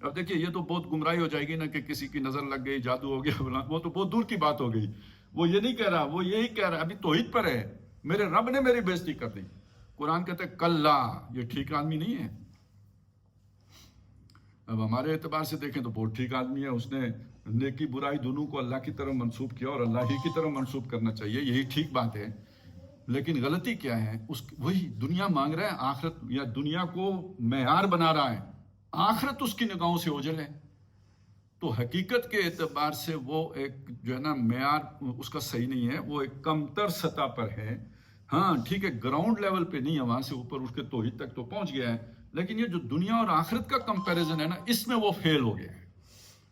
اب دیکھیے یہ تو بہت گمراہی ہو جائے گی نا کہ کسی کی نظر لگ گئی، جادو ہو گیا، وہ تو بہت دور کی بات ہو گئی. وہ یہ نہیں کہہ رہا، وہ یہی کہہ رہا ابھی توحید پر ہے، میرے رب نے میری بےزتی کر دی. قرآن کہتا ہے کلا، یہ ٹھیک آدمی نہیں ہے. اب ہمارے اعتبار سے دیکھیں تو بہت ٹھیک آدمی ہے، اس نے نیکی برائی دونوں کو اللہ کی طرف منسوب کیا اور اللہ ہی کی طرف منسوب کرنا چاہیے، یہی ٹھیک بات ہے. لیکن غلطی کیا ہے؟ وہی دنیا مانگ رہا ہے، آخرت یا دنیا کو معیار بنا رہا ہے، آخرت اس کی نگاہوں سے اوجھل ہے. تو حقیقت کے اعتبار سے وہ ایک جو ہے نا معیار اس کا صحیح نہیں ہے، وہ ایک کمتر سطح پر ہے. ہاں ٹھیک ہے، گراؤنڈ لیول پہ نہیں ہے، وہاں سے اوپر اٹھ کے توحید تک تو پہنچ گیا ہے. لیکن یہ جو دنیا اور آخرت کا کمپیریزن ہے نا، اس میں وہ فیل ہو گیا ہے.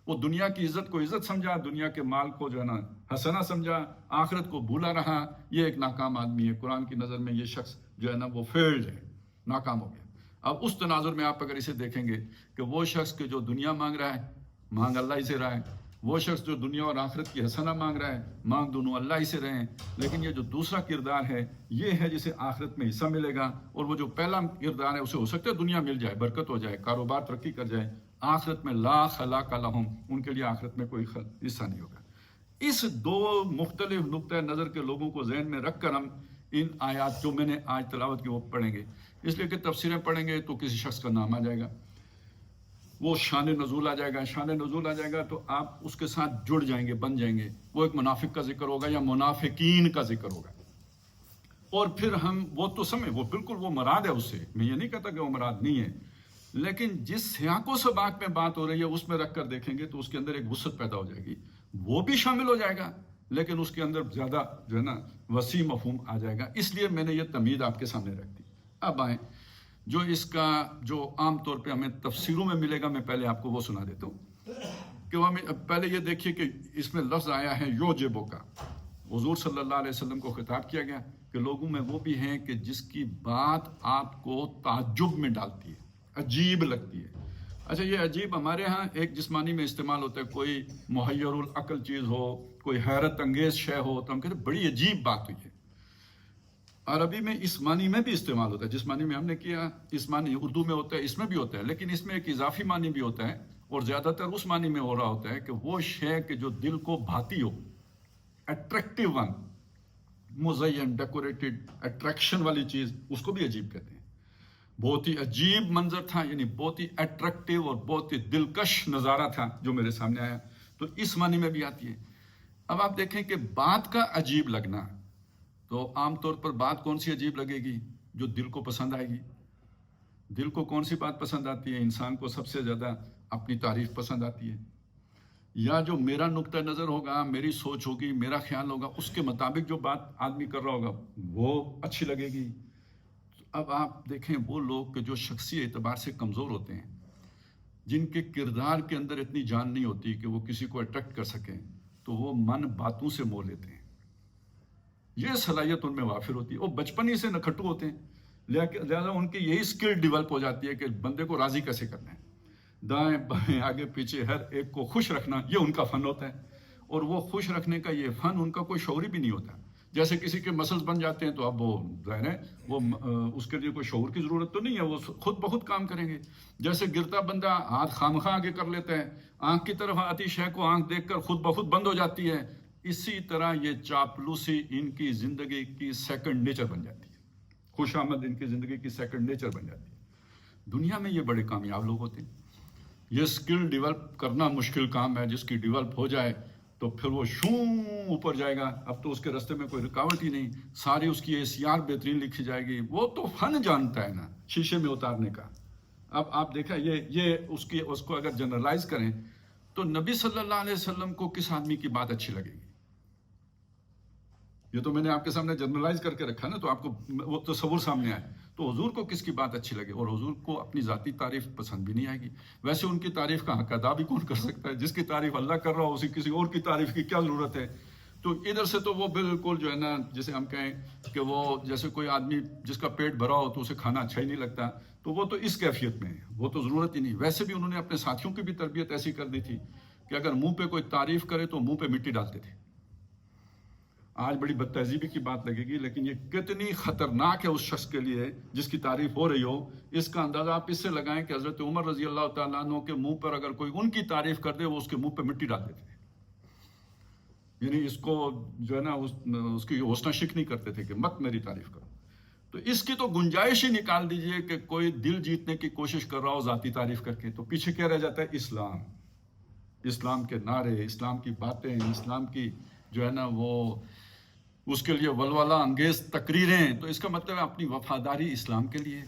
وہ دنیا کی عزت کو عزت سمجھا، دنیا کے مال کو جو ہے نا حسنہ سمجھا، آخرت کو بھولا رہا. یہ ایک ناکام آدمی ہے. قرآن کی نظر میں یہ شخص جو ہے نا وہ فیلڈ ہے، ناکام ہو گیا. اب اس تناظر میں آپ اگر اسے دیکھیں گے کہ وہ شخص کہ جو دنیا مانگ رہا ہے، مانگ اللہ ہی سے رہا ہے. وہ شخص جو دنیا اور آخرت کی حسنہ مانگ رہا ہے، مانگ دونوں اللہ ہی سے رہے ہیں. لیکن یہ جو دوسرا کردار ہے، یہ ہے جسے آخرت میں حصہ ملے گا. اور وہ جو پہلا کردار ہے، اسے ہو سکتا ہے دنیا مل جائے، برکت ہو جائے، کاروبار ترقی کر جائے، آخرت میں لا خلاق لہم، ان کے لیے آخرت میں کوئی حصہ نہیں ہوگا. اس دو مختلف نقطۂ نظر کے لوگوں کو ذہن میں رکھ کر ہم ان آیات جو میں نے آج تلاوت کی وہ پڑھیں گے. اس لیے کہ تفسیریں پڑھیں گے تو کسی شخص کا نام آ جائے گا، وہ شان نزول آ جائے گا. شان نزول آ جائے گا تو آپ اس کے ساتھ جڑ جائیں گے، بن جائیں گے. وہ ایک منافق کا ذکر ہوگا یا منافقین کا ذکر ہوگا. اور پھر ہم وہ تو سمجھ، وہ بالکل وہ مراد ہے اس سے، میں یہ نہیں کہتا کہ وہ مراد نہیں ہے. لیکن جس سیاق و سباق میں بات ہو رہی ہے اس میں رکھ کر دیکھیں گے تو اس کے اندر ایک وسعت پیدا ہو جائے گی. وہ بھی شامل ہو جائے گا، لیکن اس کے اندر زیادہ جو ہے نا وسیع مفہوم آ جائے گا. اس لیے میں نے یہ تمہید آپ کے سامنے رکھ دی. اب آئیں جو اس کا جو عام طور پہ ہمیں تفسیروں میں ملے گا، میں پہلے آپ کو وہ سنا دیتا ہوں کہ وہ پہلے یہ دیکھیے کہ اس میں لفظ آیا ہے یوجبو کا. حضور صلی اللہ علیہ وسلم کو خطاب کیا گیا کہ لوگوں میں وہ بھی ہیں کہ جس کی بات آپ کو تعجب میں ڈالتی ہے، عجیب لگتی ہے. اچھا یہ عجیب ہمارے ہاں ایک جسمانی میں استعمال ہوتا ہے، کوئی محیر العقل چیز ہو، کوئی حیرت انگیز شے ہو تو ہم کہتے ہیں بڑی عجیب بات ہوئی ہے. عربی میں اس معنی میں بھی استعمال ہوتا ہے، جس معنی میں ہم نے کیا اس معنی اردو میں ہوتا ہے، اس میں بھی ہوتا ہے. لیکن اس میں ایک اضافی معنی بھی ہوتا ہے اور زیادہ تر اس معنی میں ہو رہا ہوتا ہے کہ وہ شے کہ جو دل کو بھاتی ہو، اٹریکٹیو ون، مزین ڈیکوریٹڈ اٹریکشن والی چیز، اس کو بھی عجیب کہتے ہیں. بہت ہی عجیب منظر تھا، یعنی بہت ہی اٹریکٹیو اور بہت ہی دلکش نظارہ تھا جو میرے سامنے آیا. تو اس معنی میں بھی آتی ہے. اب آپ دیکھیں کہ بات کا عجیب لگنا، تو عام طور پر بات کون سی عجیب لگے گی؟ جو دل کو پسند آئے گی. دل کو کون سی بات پسند آتی ہے؟ انسان کو سب سے زیادہ اپنی تعریف پسند آتی ہے، یا جو میرا نقطہ نظر ہوگا، میری سوچ ہوگی، میرا خیال ہوگا، اس کے مطابق جو بات آدمی کر رہا ہوگا وہ اچھی لگے گی. اب آپ دیکھیں وہ لوگ کہ جو شخصی اعتبار سے کمزور ہوتے ہیں، جن کے کردار کے اندر اتنی جان نہیں ہوتی کہ وہ کسی کو اٹریکٹ کر سکیں، تو وہ من باتوں سے موہ لیتے ہیں. یہ صلاحیت ان میں وافر ہوتی ہے. وہ بچپن ہی سے نکھٹو ہوتے ہیں، لہذا ان کی یہی اسکل ڈیولپ ہو جاتی ہے کہ بندے کو راضی کیسے کرنا ہے، دائیں بائیں آگے پیچھے ہر ایک کو خوش رکھنا، یہ ان کا فن ہوتا ہے. اور وہ خوش رکھنے کا یہ فن ان کا کوئی شعوری بھی نہیں ہوتا. جیسے کسی کے مسلز بن جاتے ہیں تو اب وہ ظاہر ہے وہ اس کے لیے کوئی شعور کی ضرورت تو نہیں ہے، وہ خود بخود کام کریں گے. جیسے گرتا بندہ ہاتھ خامخواہ آگے کر لیتا ہے، آنکھ کی طرف آتی شے کو آنکھ دیکھ کر خود بخود بند ہو جاتی ہے. اسی طرح یہ چاپلوسی ان کی زندگی کی سیکنڈ نیچر بن جاتی ہے، خوش آمد ان کی زندگی کی سیکنڈ نیچر بن جاتی ہے. دنیا میں یہ بڑے کامیاب لوگ ہوتے ہیں. یہ اسکل ڈیولپ کرنا مشکل کام ہے، جس کی ڈیولپ ہو جائے تو پھر وہ شوں اوپر جائے گا. اب تو اس کے راستے میں کوئی رکاوٹ ہی نہیں، ساری اس کی ACR بہترین لکھی جائے گی. وہ تو فن جانتا ہے نا شیشے میں اتارنے کا. اب آپ دیکھا یہ اس کو اگر جنرلائز کریں تو نبی صلی اللہ علیہ وسلم کو کس آدمی کی بات اچھی لگے گی؟ یہ تو میں نے آپ کے سامنے جنرلائز کر کے رکھا نا، تو آپ کو وہ تصور سامنے آئے. تو حضور کو کس کی بات اچھی لگے؟ اور حضور کو اپنی ذاتی تعریف پسند بھی نہیں آئے گی. ویسے ان کی تعریف کا حق ادا بھی کون کر سکتا ہے؟ جس کی تعریف اللہ کر رہا ہو اسی کسی اور کی تعریف کی کیا ضرورت ہے؟ تو ادھر سے تو وہ بالکل جو ہے نا جسے ہم کہیں کہ وہ جیسے کوئی آدمی جس کا پیٹ بھرا ہو تو اسے کھانا اچھا ہی نہیں لگتا، تو وہ تو اس کیفیت میں ہے، وہ تو ضرورت ہی نہیں. ویسے بھی انہوں نے اپنے ساتھیوں کی بھی تربیت ایسی کر دی تھی کہ اگر منہ پہ کوئی تعریف کرے تو منہ پہ مٹی ڈالتے تھے. آج بڑی بد تہذیبی کی بات لگے گی، لیکن یہ کتنی خطرناک ہے اس شخص کے لیے جس کی تعریف ہو رہی ہو. اس کا اندازہ آپ اس سے لگائیں کہ حضرت عمر رضی اللہ تعالیٰ عنہ کے منہ پر اگر کوئی ان کی تعریف کر دے وہ اس کے منہ پہ مٹی ڈال دیتے تھے. یعنی اس کو جو ہے نا اس کی حوصلہ شک نہیں کرتے تھے کہ مت میری تعریف کرو. تو اس کی تو گنجائش ہی نکال دیجئے کہ کوئی دل جیتنے کی کوشش کر رہا ہو ذاتی تعریف کر کے، تو پیچھے کیا رہ جاتا ہے؟ اسلام. اسلام کے نعرے، اسلام کی باتیں، اسلام کی جو ہے نا وہ اس کے لیے ولولہ انگیز تقریریں. تو اس کا مطلب ہے اپنی وفاداری اسلام کے لیے،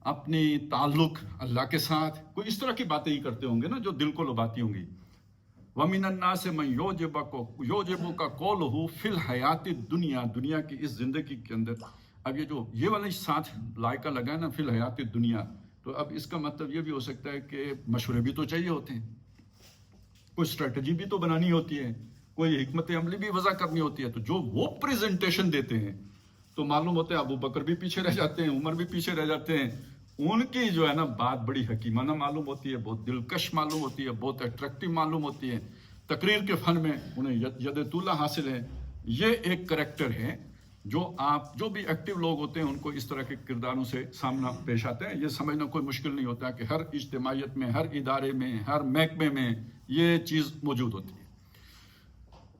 اپنی تعلق اللہ کے ساتھ کوئی اس طرح کی باتیں ہی کرتے ہوں گے نا جو دل کو لباتی ہوں گی. وَمِنَ النَّاسِ مَن يُعْجِبُكَ قَوْلُهُ فِي الْحَيَاةِ الدُّنْيَا، دنیا کی اس زندگی کے اندر. اب یہ والا ساتھ لائقہ لگا ہے نا فی الحیات الدنیا، تو اب اس کا مطلب یہ بھی ہو سکتا ہے کہ مشورے بھی تو چاہیے ہوتے ہیں، کوئی اسٹریٹجی بھی تو بنانی ہوتی ہے، کوئی حکمت عملی بھی وضع کرنی ہوتی ہے. تو جو وہ پریزنٹیشن دیتے ہیں تو معلوم ہوتا ہے ابو بکر بھی پیچھے رہ جاتے ہیں، عمر بھی پیچھے رہ جاتے ہیں. ان کی جو ہے نا بات بڑی حکیمانہ معلوم ہوتی ہے، بہت دلکش معلوم ہوتی ہے، بہت اٹریکٹیو معلوم ہوتی ہے. تقریر کے فن میں انہیں ید طولہ حاصل ہے. یہ ایک کریکٹر ہے جو بھی ایکٹیو لوگ ہوتے ہیں ان کو اس طرح کے کرداروں سے سامنا پیش آتا ہے. یہ سمجھنا کوئی مشکل نہیں ہوتا کہ ہر اجتماعیت میں، ہر ادارے میں، ہر محکمے میں یہ چیز موجود ہوتی ہے.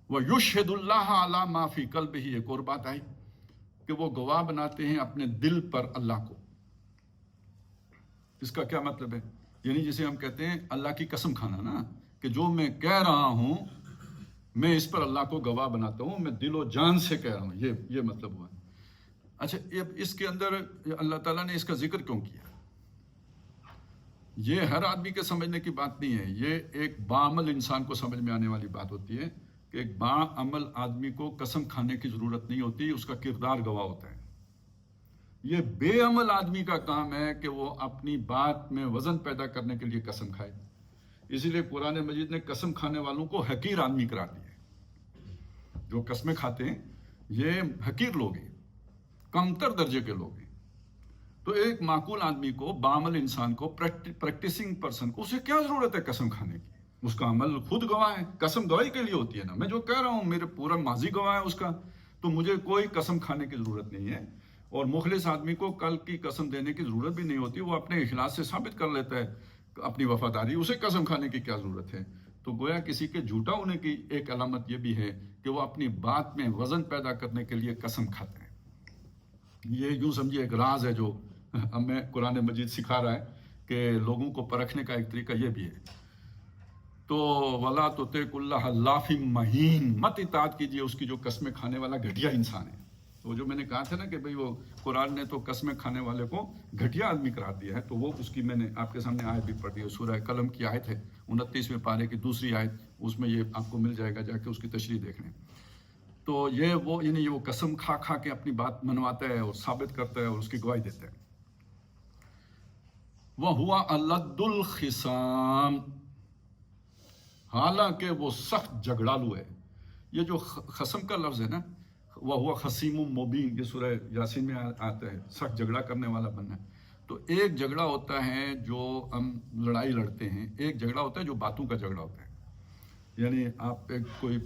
وَيُشْهِدُ اللَّهَ عَلَى مَا فِي قَلْبِهِ، ایک اور بات آئی کہ وہ گواہ بناتے ہیں اپنے دل پر اللہ کو. اس کا کیا مطلب ہے؟ یعنی جسے ہم کہتے ہیں اللہ کی قسم کھانا نا، کہ جو میں کہہ رہا ہوں میں اس پر اللہ کو گواہ بناتا ہوں، میں دل و جان سے کہہ رہا ہوں. یہ مطلب ہوا. اچھا، اس کے اندر اللہ تعالیٰ نے اس کا ذکر کیوں کیا؟ یہ ہر آدمی کے سمجھنے کی بات نہیں ہے. یہ ایک باعمل انسان کو سمجھ میں آنے والی بات ہوتی ہے کہ ایک باعمل آدمی کو قسم کھانے کی ضرورت نہیں ہوتی، اس کا کردار گواہ ہوتا ہے. یہ بے عمل آدمی کا کام ہے کہ وہ اپنی بات میں وزن پیدا کرنے کے لیے قسم کھائے. اسی لیے قرآن مجید نے قسم کھانے والوں کو حقیر آدمی قرار دیا ہے. جو قسمیں کھاتے ہیں یہ حقیر لوگ ہیں، کمتر درجے کے لوگ ہیں. تو ایک معقول آدمی کو، باعمل انسان کو، پریکٹسنگ پرسن کو، اسے کیا ضرورت ہے قسم کھانے کی؟ اس کا عمل خود گواہ ہے. قسم گواہی کے لیے ہوتی ہے نا، میں جو کہہ رہا ہوں میرے پورا ماضی گواہ ہے اس کا، تو مجھے کوئی قسم کھانے کی ضرورت نہیں ہے. اور مخلص آدمی کو کل کی قسم دینے کی ضرورت بھی نہیں ہوتی، وہ اپنے اخلاص سے ثابت کر لیتا ہے اپنی وفاداری. اسے قسم کھانے کی کیا ضرورت ہے؟ تو گویا کسی کے جھوٹا ہونے کی ایک علامت یہ بھی ہے کہ وہ اپنی بات میں وزن پیدا کرنے کے لیے قسم کھاتے ہیں. یہ یوں سمجھیے ایک راز ہے جو ہمیں قرآن مجید سکھا رہا ہے کہ لوگوں کو پرکھنے کا ایک طریقہ یہ بھی ہے. تو وَلَا تُطِعْ كُلَّ حَلَّافٍ مَّهِینٍ، مت اطاعت کیجیے اس کی جو قسمیں کھانے والا گھٹیا انسان ہے. تو جو میں نے کہا تھا نا کہ بھئی وہ قرآن نے تو قسمیں کھانے والے کو گھٹیا آدمی قرار دیا ہے، تو وہ اس کی میں نے آپ کے سامنے آیت بھی پڑھ دی ہے. سورہ قلم کی آیت ہے، 29ویں پارے کی دوسری آیت، اس میں یہ آپ کو مل جائے گا، جا کے اس کی تشریح دیکھ لیں. تو یعنی وہ قسم کھا کھا کے اپنی بات منواتا ہے اور ثابت کرتا ہے اور اس کی گواہی دیتا ہے. وَهُوَ أَلَدُّ الْخِصَامِ، حالانکہ وہ سخت جھگڑالو ہے. یہ جو خصم کا لفظ ہے نا، وَهُوَ خَصِیمٌ مُبِینٌ، یہ سورہ یاسین میں آتا ہے، سخت جھگڑا کرنے والا بننا. تو ایک جھگڑا ہوتا ہے جو ہم لڑائی لڑتے ہیں، ایک جھگڑا ہوتا ہے جو باتوں کا جھگڑا ہوتا ہے. یعنی آپ ایک کوئی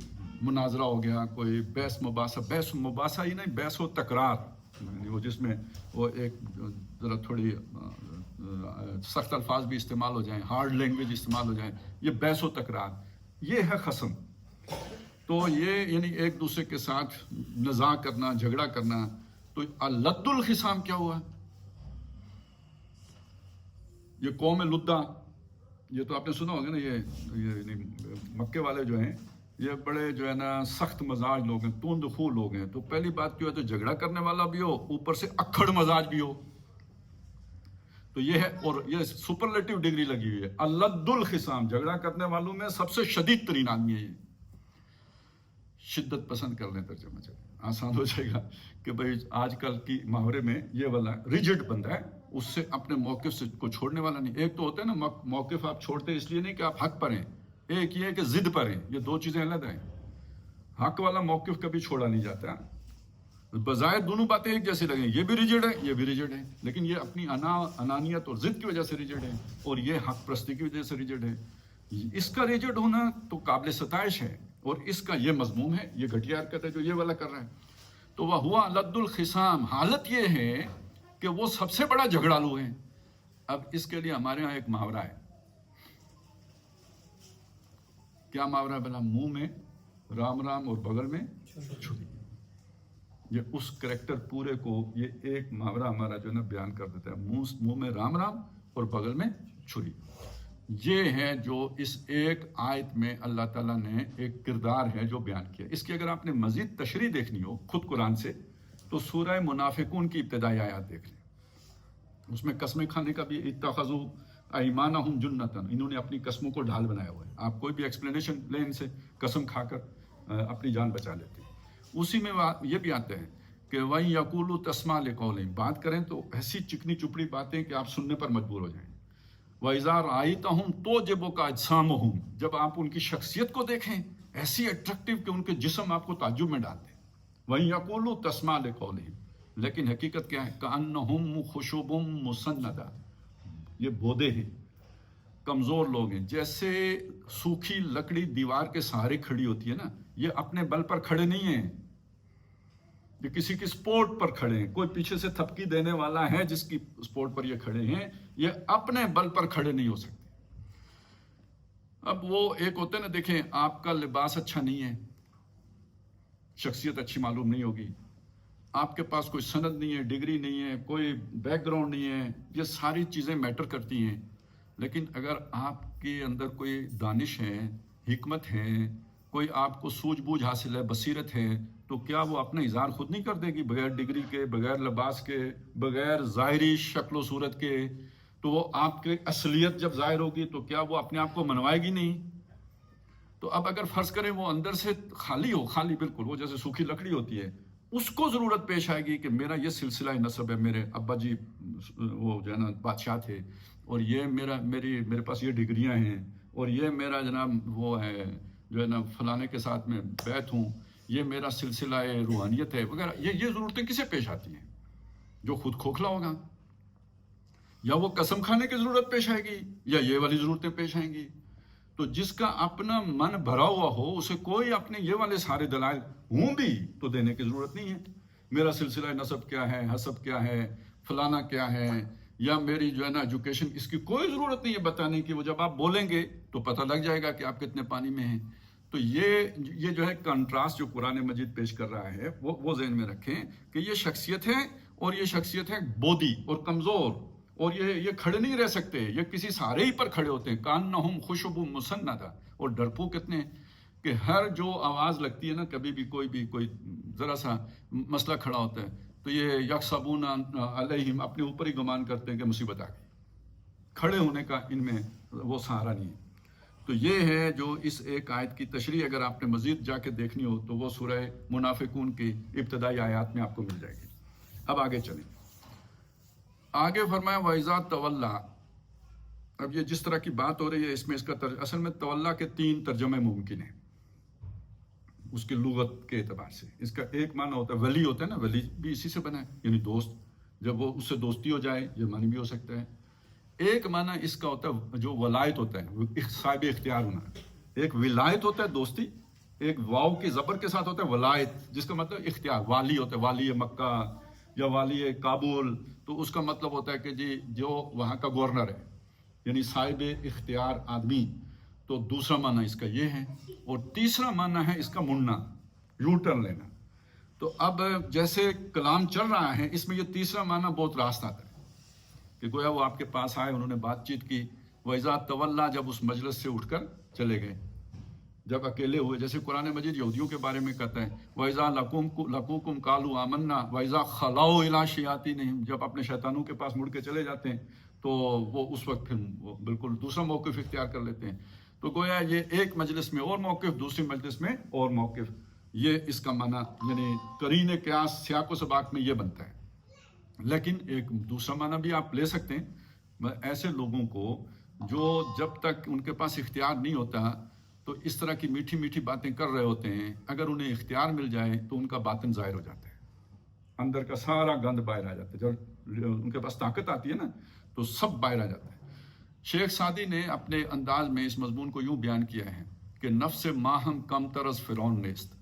مناظرہ ہو گیا، کوئی بحث مباحثہ ہی نہیں، بحث و تکرار، یعنی وہ جس میں وہ ایک ذرا تھوڑی سخت الفاظ بھی استعمال ہو جائیں، ہارڈ لینگویج استعمال ہو جائیں، یہ بحث و تکرار، یہ ہے خصم. تو یہ یعنی ایک دوسرے کے ساتھ نزاع کرنا، جھگڑا کرنا. تو لد الخصام کیا ہوا؟ یہ قوم لدہ، یہ تو آپ نے سنا ہوگا نا، یہ مکے والے جو ہیں یہ بڑے جو ہے نا سخت مزاج لوگ ہیں، توند خو لوگ ہیں. تو پہلی بات کیا ہے تو جھگڑا کرنے والا بھی ہو، اوپر سے اکھڑ مزاج بھی ہو. تو یہ ہے، اور یہ سپرلیٹو ڈگری لگی ہوئی ہے، الد الخصام، جھگڑا کرنے والوں میں سب سے شدید ترین آدمی ہے. یہ شدت پسند کر لیں ترجمہ چلے، آسان ہو جائے گا کہ بھئی آج کل کی محاورے میں یہ والا ریجڈ بندہ ہے، اس سے اپنے موقف سے کو چھوڑنے والا نہیں. ایک تو ہوتا ہے نا موقف آپ چھوڑتے اس لیے نہیں کہ آپ حق پر ہیں، ایک یہ ہے کہ ضد پر ہیں، یہ دو چیزیں الگ ہیں. حق والا موقف کبھی چھوڑا نہیں جاتا. بظاہر دونوں باتیں ایک جیسے لگیں، یہ بھی ریجڈ ہے، یہ بھی ریجڈ ہے، لیکن یہ اپنی انانیت اور ضد کی وجہ سے ریجڈ ہے، اور یہ حق پرستی کی وجہ سے ریجڈ ہے. اس کا ریجڈ ہونا تو قابل ستائش ہے اور اس کا یہ مضموم ہے، یہ گھٹیا حرکت ہے جو یہ والا کر رہا ہے. تو وہ ہوا لد الخصام، حالت یہ ہے کہ وہ سب سے بڑا جھگڑالو ہے. اب اس کے لیے ہمارے ہاں ایک محاورہ ہے. کیا محاورہ ہے بلا؟ منہ میں رام رام اور بغل میں چھری. یہ اس کریکٹر پورے کو یہ ایک محاورہ ہمارا جو ہے نا بیان کر دیتا ہے. منہ میں رام رام اور بغل میں چھری. یہ ہے جو اس ایک آیت میں اللہ تعالیٰ نے ایک کردار ہے جو بیان کیا. اس کی اگر آپ نے مزید تشریح دیکھنی ہو خود قرآن سے تو سورہ منافقون کی ابتدائی آیات دیکھ لیں. اس میں قسمیں کھانے کا بھی اتخذوا ایمانہم جنتاً، انہوں نے اپنی قسموں کو ڈھال بنایا ہوا ہے. آپ کوئی بھی ایکسپلینیشن لیں ان سے، قسم کھا کر اپنی جان بچا لیتے ہیں. اسی میں یہ بھی آتے ہیں کہ وَإِن يَقُولُوا تَسْمَعْ لِقَوْلِهِمْ، بات کریں تو ایسی چکنی چپڑی باتیں کہ آپ سننے پر مجبور ہو جائیں. وَإِذَا رَأَيْتَهُمْ تُعْجِبُكَ أَجْسَامُهُمْ، جب آپ ان کی شخصیت کو دیکھیں ایسی اٹریکٹیو کہ ان کے جسم آپ کو تعجب میں ڈالتے ہیں. وَإِن يَقُولُوا تَسْمَعْ لِقَوْلِهِمْ، لیکن حقیقت کیا ہے؟ كَأَنَّهُمْ خُشُبٌ مُّسَنَّدَةٌ، یہ بودے ہیں، کمزور لوگ ہیں. جیسے سوکھی لکڑی دیوار کے سہارے کھڑی ہوتی ہے نا، یہ اپنے بل پر کھڑے نہیں ہیں، یہ کسی کی سپورٹ پر کھڑے ہیں. کوئی پیچھے سے تھپکی دینے والا ہے جس کی سپورٹ پر یہ کھڑے ہیں، یہ اپنے بل پر کھڑے نہیں ہو سکتے. اب وہ ایک ہوتا ہے نا، دیکھیں آپ کا لباس اچھا نہیں ہے، شخصیت اچھی معلوم نہیں ہوگی، آپ کے پاس کوئی سند نہیں ہے، ڈگری نہیں ہے، کوئی بیک گراؤنڈ نہیں ہے، یہ ساری چیزیں میٹر کرتی ہیں. لیکن اگر آپ کے اندر کوئی دانش ہے، حکمت ہے، کوئی آپ کو سوجھ بوجھ حاصل ہے، بصیرت ہے، تو کیا وہ اپنا اظہار خود نہیں کر دے گی بغیر ڈگری کے، بغیر لباس کے، بغیر ظاہری شکل و صورت کے؟ تو وہ آپ کی اصلیت جب ظاہر ہوگی تو کیا وہ اپنے آپ کو منوائے گی نہیں؟ تو اب اگر فرض کریں وہ اندر سے خالی ہو، خالی بالکل، وہ جیسے سوکھی لکڑی ہوتی ہے، اس کو ضرورت پیش آئے گی کہ میرا یہ سلسلہ نسب ہے، میرے ابا جی وہ جو ہے نا بادشاہ تھے، اور یہ میرے پاس یہ ڈگریاں ہیں، اور یہ میرا جناب وہ ہے جو ہے نا فلانے کے ساتھ میں بیت ہوں، یہ میرا سلسلہ روحانیت ہے وغیرہ. یہ ضرورتیں کسے پیش آتی ہیں؟ جو خود کھوکھلا ہوگا. یا وہ قسم کھانے کی ضرورت پیش آئے گی، یا یہ والی ضرورتیں پیش آئیں گی. تو جس کا اپنا من بھرا ہوا ہو اسے کوئی اپنے یہ والے سارے دلائل ہوں بھی تو دینے کی ضرورت نہیں ہے. میرا سلسلہ نسب کیا ہے، حسب کیا ہے، فلانا کیا ہے، یا میری جو ہے نا ایجوکیشن، اس کی کوئی ضرورت نہیں ہے بتانے کی. وہ جب آپ بولیں گے تو پتہ لگ جائے گا کہ آپ کتنے پانی میں ہیں. تو یہ جو ہے کنٹراسٹ جو قرآن مجید پیش کر رہا ہے وہ ذہن میں رکھیں کہ یہ شخصیت ہے، اور یہ شخصیت ہے بودی اور کمزور، اور یہ کھڑے نہیں رہ سکتے، یہ کسی سہارے ہی پر کھڑے ہوتے ہیں. کانہم خشب مسندہ، اور ڈرپوک کتنے کہ ہر جو آواز لگتی ہے نا، کبھی بھی کوئی ذرا سا مسئلہ کھڑا ہوتا ہے تو یہ یکسبون علیہم، اپنے اوپر ہی گمان کرتے ہیں کہ مصیبت آ گئی. کھڑے ہونے کا ان میں وہ سہارا نہیں ہے. تو یہ ہے جو اس ایک آیت کی تشریح اگر آپ نے مزید جا کے دیکھنی ہو تو وہ سورہ منافقون کی ابتدائی آیات میں آپ کو مل جائے گی. اب آگے چلیں. آگے فرمایا وَإِذَا تَوَلَّا. اب یہ جس طرح کی بات ہو رہی ہے اس میں اس کا اصل میں تولا کے 3 ترجمے ممکن ہیں اس کی لغت کے اعتبار سے. اس کا ایک معنی ہوتا ہے ولی، ہوتا ہے نا، ولی بھی اسی سے بنا ہے، یعنی دوست، جب وہ اس سے دوستی ہو جائے، یہ معنی بھی ہو سکتا ہے. ایک معنی اس کا ہوتا ہے جو ولایت ہوتا ہے، صاحب اختیار ہونا. ایک ولایت ہوتا ہے دوستی، ایک واو کی زبر کے ساتھ ہوتا ہے ولایت، جس کا مطلب اختیار. والی ہوتا ہے، والی مکہ یا والی کابل، تو اس کا مطلب ہوتا ہے کہ جی جو وہاں کا گورنر ہے، یعنی صاحب اختیار آدمی. تو دوسرا معنی اس کا یہ ہے. اور تیسرا معنی ہے اس کا مڑنا، یو ٹرن لینا. تو اب جیسے کلام چل رہا ہے اس میں یہ تیسرا معنی بہت راست آتا ہے کہ گویا وہ آپ کے پاس آئے، انہوں نے بات چیت کی. وَإِذَا تَوَلَّا، جب اس مجلس سے اٹھ کر چلے گئے، جب اکیلے ہوئے. جیسے قرآن مجید یہودیوں کے بارے میں کہتا ہے وَإِذَا لَقُوكُمْ قَالُوا آمَنَّا وَإِذَا خَلَوْا إِلَىٰ شَيَاطِينِهِمْ، جب اپنے شیطانوں کے پاس مڑ کے چلے جاتے ہیں تو وہ اس وقت پھر وہ بالکل دوسرا موقف اختیار کر لیتے ہیں. تو گویا یہ ایک مجلس میں اور موقف، دوسری مجلس میں اور موقف، یہ اس کا معنی یعنی قرین قیاس سیاق و سباق میں یہ بنتا ہے. لیکن ایک دوسرا معنی بھی آپ لے سکتے ہیں ایسے لوگوں کو جو جب تک ان کے پاس اختیار نہیں ہوتا تو اس طرح کی میٹھی میٹھی باتیں کر رہے ہوتے ہیں. اگر انہیں اختیار مل جائے تو ان کا باطن ظاہر ہو جاتا ہے، اندر کا سارا گند باہر آ جاتا ہے. جب ان کے پاس طاقت آتی ہے نا تو سب باہر آ جاتا ہے. شیخ سعدی نے اپنے انداز میں اس مضمون کو یوں بیان کیا ہے کہ نفس ماہم کم ترس فرعون نیست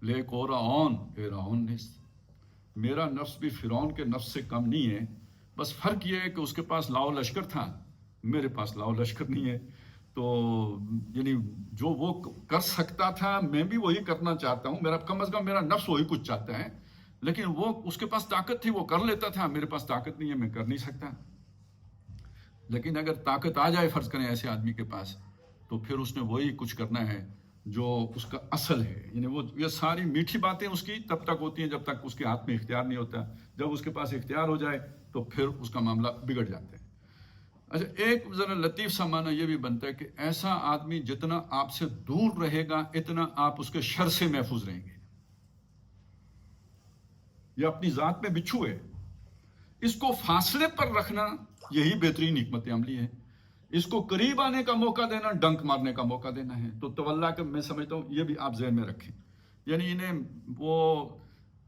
لیک اور ایرون نیست، میرا نفس بھی فرعون کے نفس سے کم نہیں ہے، بس فرق یہ ہے کہ اس کے پاس لاؤ لشکر تھا، میرے پاس لاؤ لشکر نہیں ہے. تو یعنی جو وہ کر سکتا تھا میں بھی وہی کرنا چاہتا ہوں، میرا کم از کم میرا نفس وہی کچھ چاہتا ہے، لیکن وہ اس کے پاس طاقت تھی وہ کر لیتا تھا، میرے پاس طاقت نہیں ہے میں کر نہیں سکتا. لیکن اگر طاقت آ جائے فرض کریں ایسے آدمی کے پاس، تو پھر اس نے وہی کچھ کرنا ہے جو اس کا اصل ہے. یعنی وہ یہ ساری میٹھی باتیں اس کی تب تک ہوتی ہیں جب تک اس کے ہاتھ میں اختیار نہیں ہوتا، جب اس کے پاس اختیار ہو جائے تو پھر اس کا معاملہ بگڑ جاتا ہے. اچھا، ایک ذرا لطیف سا معنی یہ بھی بنتا ہے کہ ایسا آدمی جتنا آپ سے دور رہے گا اتنا آپ اس کے شر سے محفوظ رہیں گے. یہ اپنی ذات میں بچھو ہے، اس کو فاصلے پر رکھنا یہی بہترین حکمت عملی ہے. اس کو قریب آنے کا موقع دینا ڈنک مارنے کا موقع دینا ہے. تو تولا کہ میں سمجھتا ہوں یہ بھی آپ ذہن میں رکھیں. یعنی انہیں وہ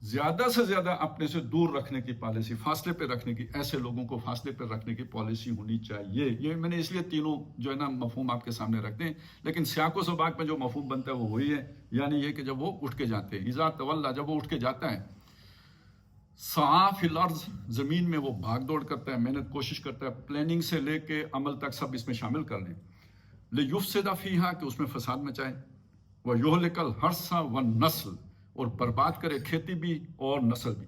زیادہ سے زیادہ اپنے سے دور رکھنے کی پالیسی، فاصلے پہ رکھنے کی، ایسے لوگوں کو فاصلے پہ رکھنے کی پالیسی ہونی چاہیے. یہ میں نے اس لیے تینوں جو ہے نا مفہوم آپ کے سامنے رکھتے ہیں، لیکن سیاق و سباق میں جو مفہوم بنتا ہے وہ وہی ہے. یعنی یہ کہ جب وہ اٹھ کے جاتے ہیں، اذا تولا، جب وہ اٹھ کے جاتا ہے، سعی فی الارض، زمین میں وہ بھاگ دوڑ کرتا ہے، محنت کوشش کرتا ہے، پلاننگ سے لے کے عمل تک سب اس میں شامل کر لیں. لیفسد فیہا، کہ اس میں فساد مچائے، ویہلک الحرث والنسل، اور برباد کرے کھیتی بھی اور نسل بھی.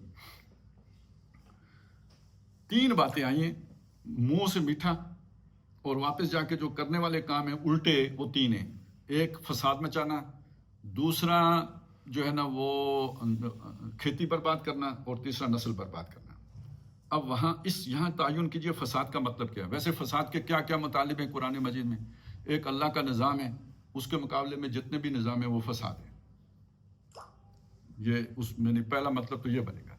تین باتیں آئی ہیں، منہ سے میٹھا اور واپس جا کے جو کرنے والے کام ہیں الٹے، وہ تین ہیں. ایک فساد مچانا، دوسرا جو ہے نا وہ کھیتی برباد کرنا، اور تیسرا نسل برباد کرنا. اب یہاں تعین کیجئے فساد کا مطلب کیا ہے. ویسے فساد کے کیا کیا مطالب ہیں قرآن مجید میں. ایک اللہ کا نظام ہے، اس کے مقابلے میں جتنے بھی نظام ہیں وہ فساد ہے. یہ اس میں پہلا مطلب تو یہ بنے گا،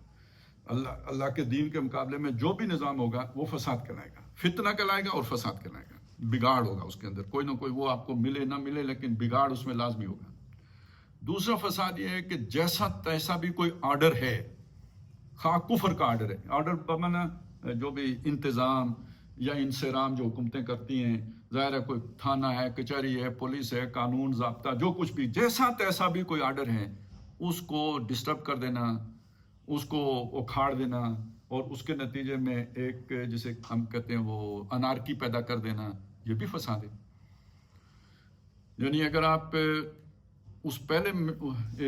اللہ کے دین کے مقابلے میں جو بھی نظام ہوگا وہ فساد کہلائے گا، فتنہ کہلائے گا اور فساد کہلائے گا. بگاڑ ہوگا اس کے اندر، کوئی نہ کوئی، وہ آپ کو ملے نہ ملے لیکن بگاڑ اس میں لازمی ہوگا. دوسرا فساد یہ ہے کہ جیسا تیسا بھی کوئی آرڈر ہے، خواہ کفر کا آرڈر ہے، آرڈر بمانا جو بھی انتظام یا انصرام جو حکومتیں کرتی ہیں، ظاہر ہے کوئی تھانہ ہے، کچہری ہے، پولیس ہے، قانون ضابطہ، جو کچھ بھی، جیسا تیسا بھی کوئی آرڈر ہے، اس کو ڈسٹرب کر دینا، اس کو اکھاڑ دینا، اور اس کے نتیجے میں ایک جسے ہم کہتے ہیں وہ انارکی پیدا کر دینا، یہ بھی فساد ہے. یعنی اگر آپ اس پہلے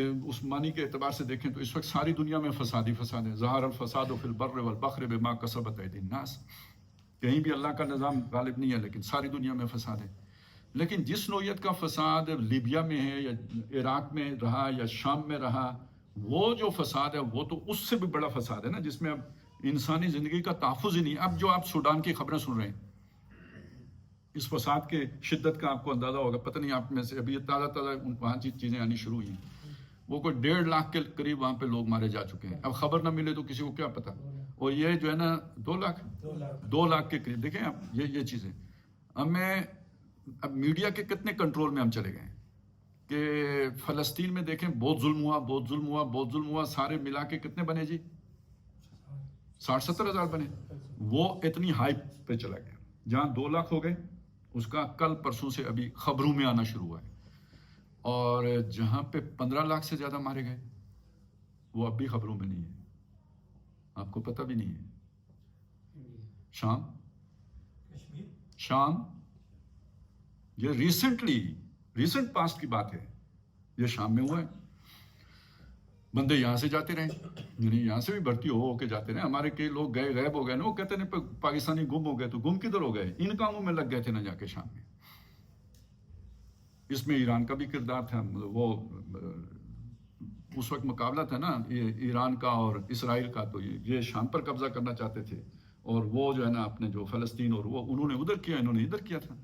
اس معنی کے اعتبار سے دیکھیں تو اس وقت ساری دنیا میں فساد ہی فساد ہے. ظہر الفساد فی البر والبحر بما کسبت ایدی الناس. کہیں بھی اللہ کا نظام غالب نہیں ہے لیکن ساری دنیا میں فساد ہے. لیکن جس نوعیت کا فساد لیبیا میں ہے یا عراق میں رہا یا شام میں رہا، وہ جو فساد ہے وہ تو اس سے بھی بڑا فساد ہے نا، جس میں اب انسانی زندگی کا تحفظ ہی نہیں. اب جو آپ سوڈان کی خبریں سن رہے ہیں، اس فساد کے شدت کا آپ کو اندازہ ہوگا. پتہ نہیں آپ میں سے ابھی تازہ وہاں چیزیں آنی شروع ہوئی ہیں. وہ کوئی 1.5 لاکھ کے قریب وہاں پہ لوگ مارے جا چکے ہیں. اب خبر نہ ملے تو کسی کو کیا پتا. اور یہ جو ہے نا 2 لاکھ کے قریب. دیکھیں آپ یہ چیزیں اب میڈیا کے کتنے کنٹرول میں ہم چلے گئے ہیں کہ فلسطین میں دیکھیں بہت ظلم ہوا، سارے ملا کے کتنے بنے جی؟ 60-70 ہزار بنے. وہ اتنی ہائپ پہ چلا گیا. جہاں 2 لاکھ ہو گئے اس کا کل پرسوں سے ابھی خبروں میں آنا شروع ہوا ہے. اور جہاں پہ 15 لاکھ سے زیادہ مارے گئے وہ اب بھی خبروں میں نہیں ہے، آپ کو پتہ بھی نہیں ہے. شام یہ ریسنٹ پاسٹ کی بات ہے، یہ شام میں ہوا ہے. بندے یہاں سے جاتے رہے، یعنی یہاں سے بھی بھرتی ہو کے جاتے رہے. ہمارے کئی لوگ گئے، غائب ہو گئے نا، وہ کہتے ہیں پاکستانی گم ہو گئے. تو گم کدھر ہو گئے؟ ان کاموں میں لگ گئے تھے نہ جا کے شام میں. اس میں ایران کا بھی کردار تھا. وہ اس وقت مقابلہ تھا نا ایران کا اور اسرائیل کا، تو یہ شام پر قبضہ کرنا چاہتے تھے، اور وہ جو ہے نا اپنے جو فلسطین، اور وہ انہوں نے ادھر کیا، انہوں نے ادھر کیا تھا.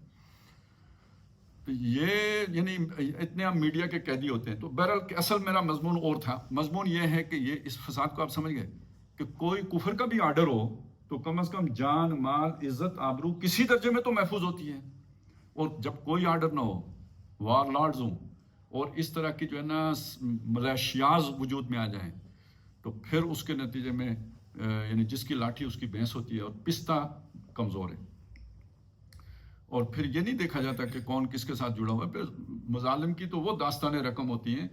یہ یعنی اتنے ہم میڈیا کے قیدی ہوتے ہیں. تو بہرحال اصل میرا مضمون اور تھا. مضمون یہ ہے کہ یہ اس فساد کو آپ سمجھ گئے کہ کوئی کفر کا بھی آرڈر ہو تو کم از کم جان، مال، عزت، آبرو کسی درجے میں تو محفوظ ہوتی ہے. اور جب کوئی آرڈر نہ ہو، وار لارڈز ہوں اور اس طرح کی جو ہے نا ملیشیاز وجود میں آ جائیں، تو پھر اس کے نتیجے میں یعنی جس کی لاٹھی اس کی بھینس ہوتی ہے، اور پستہ کمزور ہے. اور پھر یہ نہیں دیکھا جاتا کہ کون کس کے ساتھ جڑا ہوا ہے. پھر مظالم کی تو وہ داستان رقم ہوتی ہیں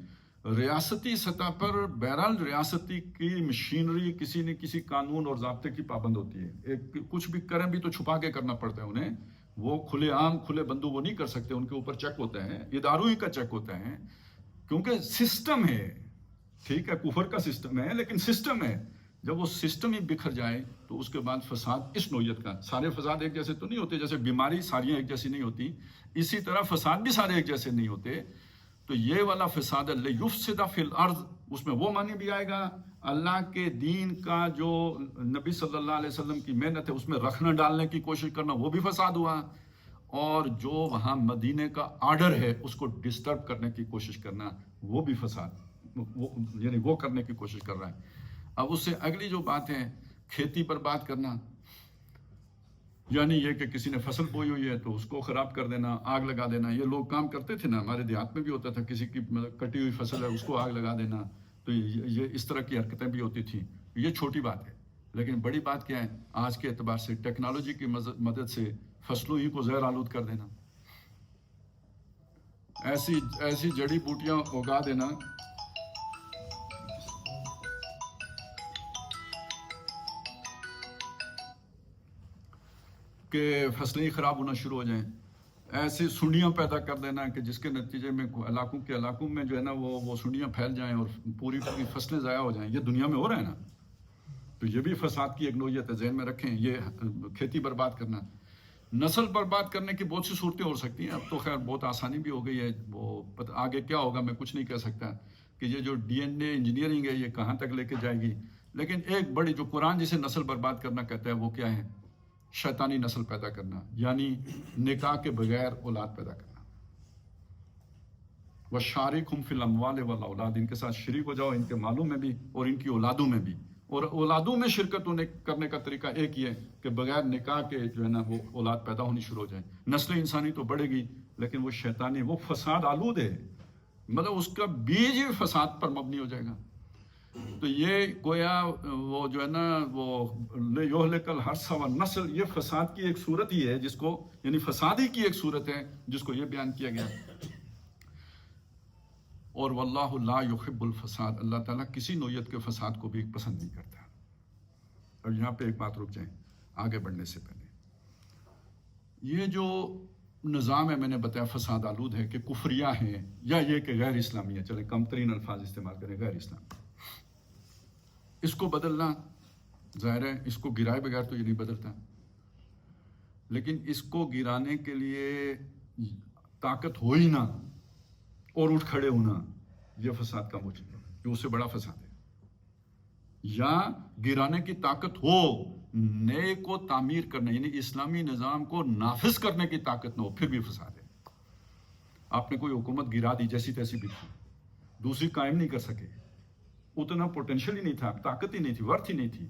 ریاستی سطح پر. بہرحال ریاستی کی مشینری کسی نہ کسی قانون اور ضابطے کی پابند ہوتی ہے. کچھ بھی کریں بھی تو چھپا کے کرنا پڑتا ہے انہیں. وہ کھلے عام کھلے بندو وہ نہیں کر سکتے. ان کے اوپر چیک ہوتا ہے, اداروں ہی کا چیک ہوتا ہے, کیونکہ سسٹم ہے. ٹھیک ہے کفر کا سسٹم ہے لیکن سسٹم ہے. جب وہ سسٹم ہی بکھر جائے تو اس کے بعد فساد اس نوعیت کا. سارے فساد ایک جیسے تو نہیں ہوتے, جیسے بیماری ساریاں ایک جیسی نہیں ہوتی, اسی طرح فساد بھی سارے ایک جیسے نہیں ہوتے. تو یہ والا فساد لیفسد فی الارض, اس میں وہ معنی بھی آئے گا اللہ کے دین کا جو نبی صلی اللہ علیہ وسلم کی محنت ہے اس میں رکھنا ڈالنے کی کوشش کرنا, وہ بھی فساد ہوا. اور جو وہاں مدینے کا آرڈر ہے اس کو ڈسٹرب کرنے کی کوشش کرنا, وہ بھی فساد, یعنی وہ کرنے کی کوشش کر رہا ہے. اب اس سے اگلی جو بات ہے کھیتی پر بات کرنا, یعنی یہ کہ کسی نے فصل بوئی ہوئی ہے تو اس کو خراب کر دینا, آگ لگا دینا. یہ لوگ کام کرتے تھے نا, ہمارے دیہات میں بھی ہوتا تھا, کسی کی کٹی ہوئی فصل ہے اس کو آگ لگا دینا. تو یہ اس طرح کی حرکتیں بھی ہوتی تھیں. یہ چھوٹی بات ہے, لیکن بڑی بات کیا ہے آج کے اعتبار سے ٹیکنالوجی کی مدد سے فصلوں ہی کو زہر آلود کر دینا, ایسی جڑی بوٹیاں اگا دینا کہ فصلیں ہی خراب ہونا شروع ہو جائیں. ایسی سنڈیاں پیدا کر دینا کہ جس کے نتیجے میں علاقوں میں جو ہے نا وہ سنڈیاں پھیل جائیں اور پوری فصلیں ضائع ہو جائیں. یہ دنیا میں ہو رہا ہے نا. تو یہ بھی فساد کی ایک نوعیت ہے, ذہن میں رکھیں. یہ کھیتی برباد کرنا, نسل برباد کرنے کی بہت سی صورتیں ہو سکتی ہیں. اب تو خیر بہت آسانی بھی ہو گئی ہے. وہ آگے کیا ہوگا میں کچھ نہیں کہہ سکتا کہ یہ جو ڈی این اے انجینئرنگ ہے یہ کہاں تک لے کے جائے گی. لیکن ایک بڑی جو قرآن جسے نسل برباد کرنا کہتا ہے وہ کیا ہے, شیطانی نسل پیدا کرنا, یعنی نکاح کے بغیر اولاد پیدا کرنا. وَشَارِكْهُمْ فِي الْأَمْوَالِ وَالْأَوْلَادِ, ان کے ساتھ شریک ہو جاؤ ان کے مالوں میں بھی اور ان کی اولادوں میں بھی. اور اولادوں میں شرکت کرنے کا طریقہ ایک ہی ہے کہ بغیر نکاح کے جو ہے نا وہ اولاد پیدا ہونی شروع ہو جائے. نسل انسانی تو بڑھے گی لیکن وہ شیطانی, وہ فساد آلود ہے, مطلب اس کا بیج ہی فساد پر مبنی ہو جائے گا. تو یہ گویا وہ جو ہے نا وہ یہلک الحرث والنسل, یہ فساد کی ایک صورت ہی ہے جس کو, یعنی فساد ہی کی ایک صورت ہے جس کو یہ بیان کیا گیا. اور واللہ لا یحب الفساد, اللہ تعالیٰ کسی نوعیت کے فساد کو بھی پسند نہیں کرتا. اور یہاں پہ ایک بات رک جائیں آگے بڑھنے سے پہلے. یہ جو نظام ہے میں نے بتایا فساد آلود ہے کہ کفریہ ہیں یا یہ کہ غیر اسلامی ہے, چلیں کم ترین الفاظ استعمال کریں, غیر اسلامی. اس کو بدلنا ظاہر ہے اس کو گرائے بغیر تو یہ نہیں بدلتا, لیکن اس کو گرانے کے لیے طاقت ہو ہی نہ اور اٹھ کھڑے ہونا, یہ فساد کا موجب ہے, یہ اس سے بڑا فساد ہے. یا گرانے کی طاقت ہو, نئے کو تعمیر کرنے یعنی اسلامی نظام کو نافذ کرنے کی طاقت نہ ہو, پھر بھی فساد ہے. آپ نے کوئی حکومت گرا دی جیسی تیسی بھی تھی, دوسری قائم نہیں کر سکے, اتنا پوٹینشیل ہی نہیں تھا, طاقت ہی نہیں تھی, ورتھ ہی نہیں تھی,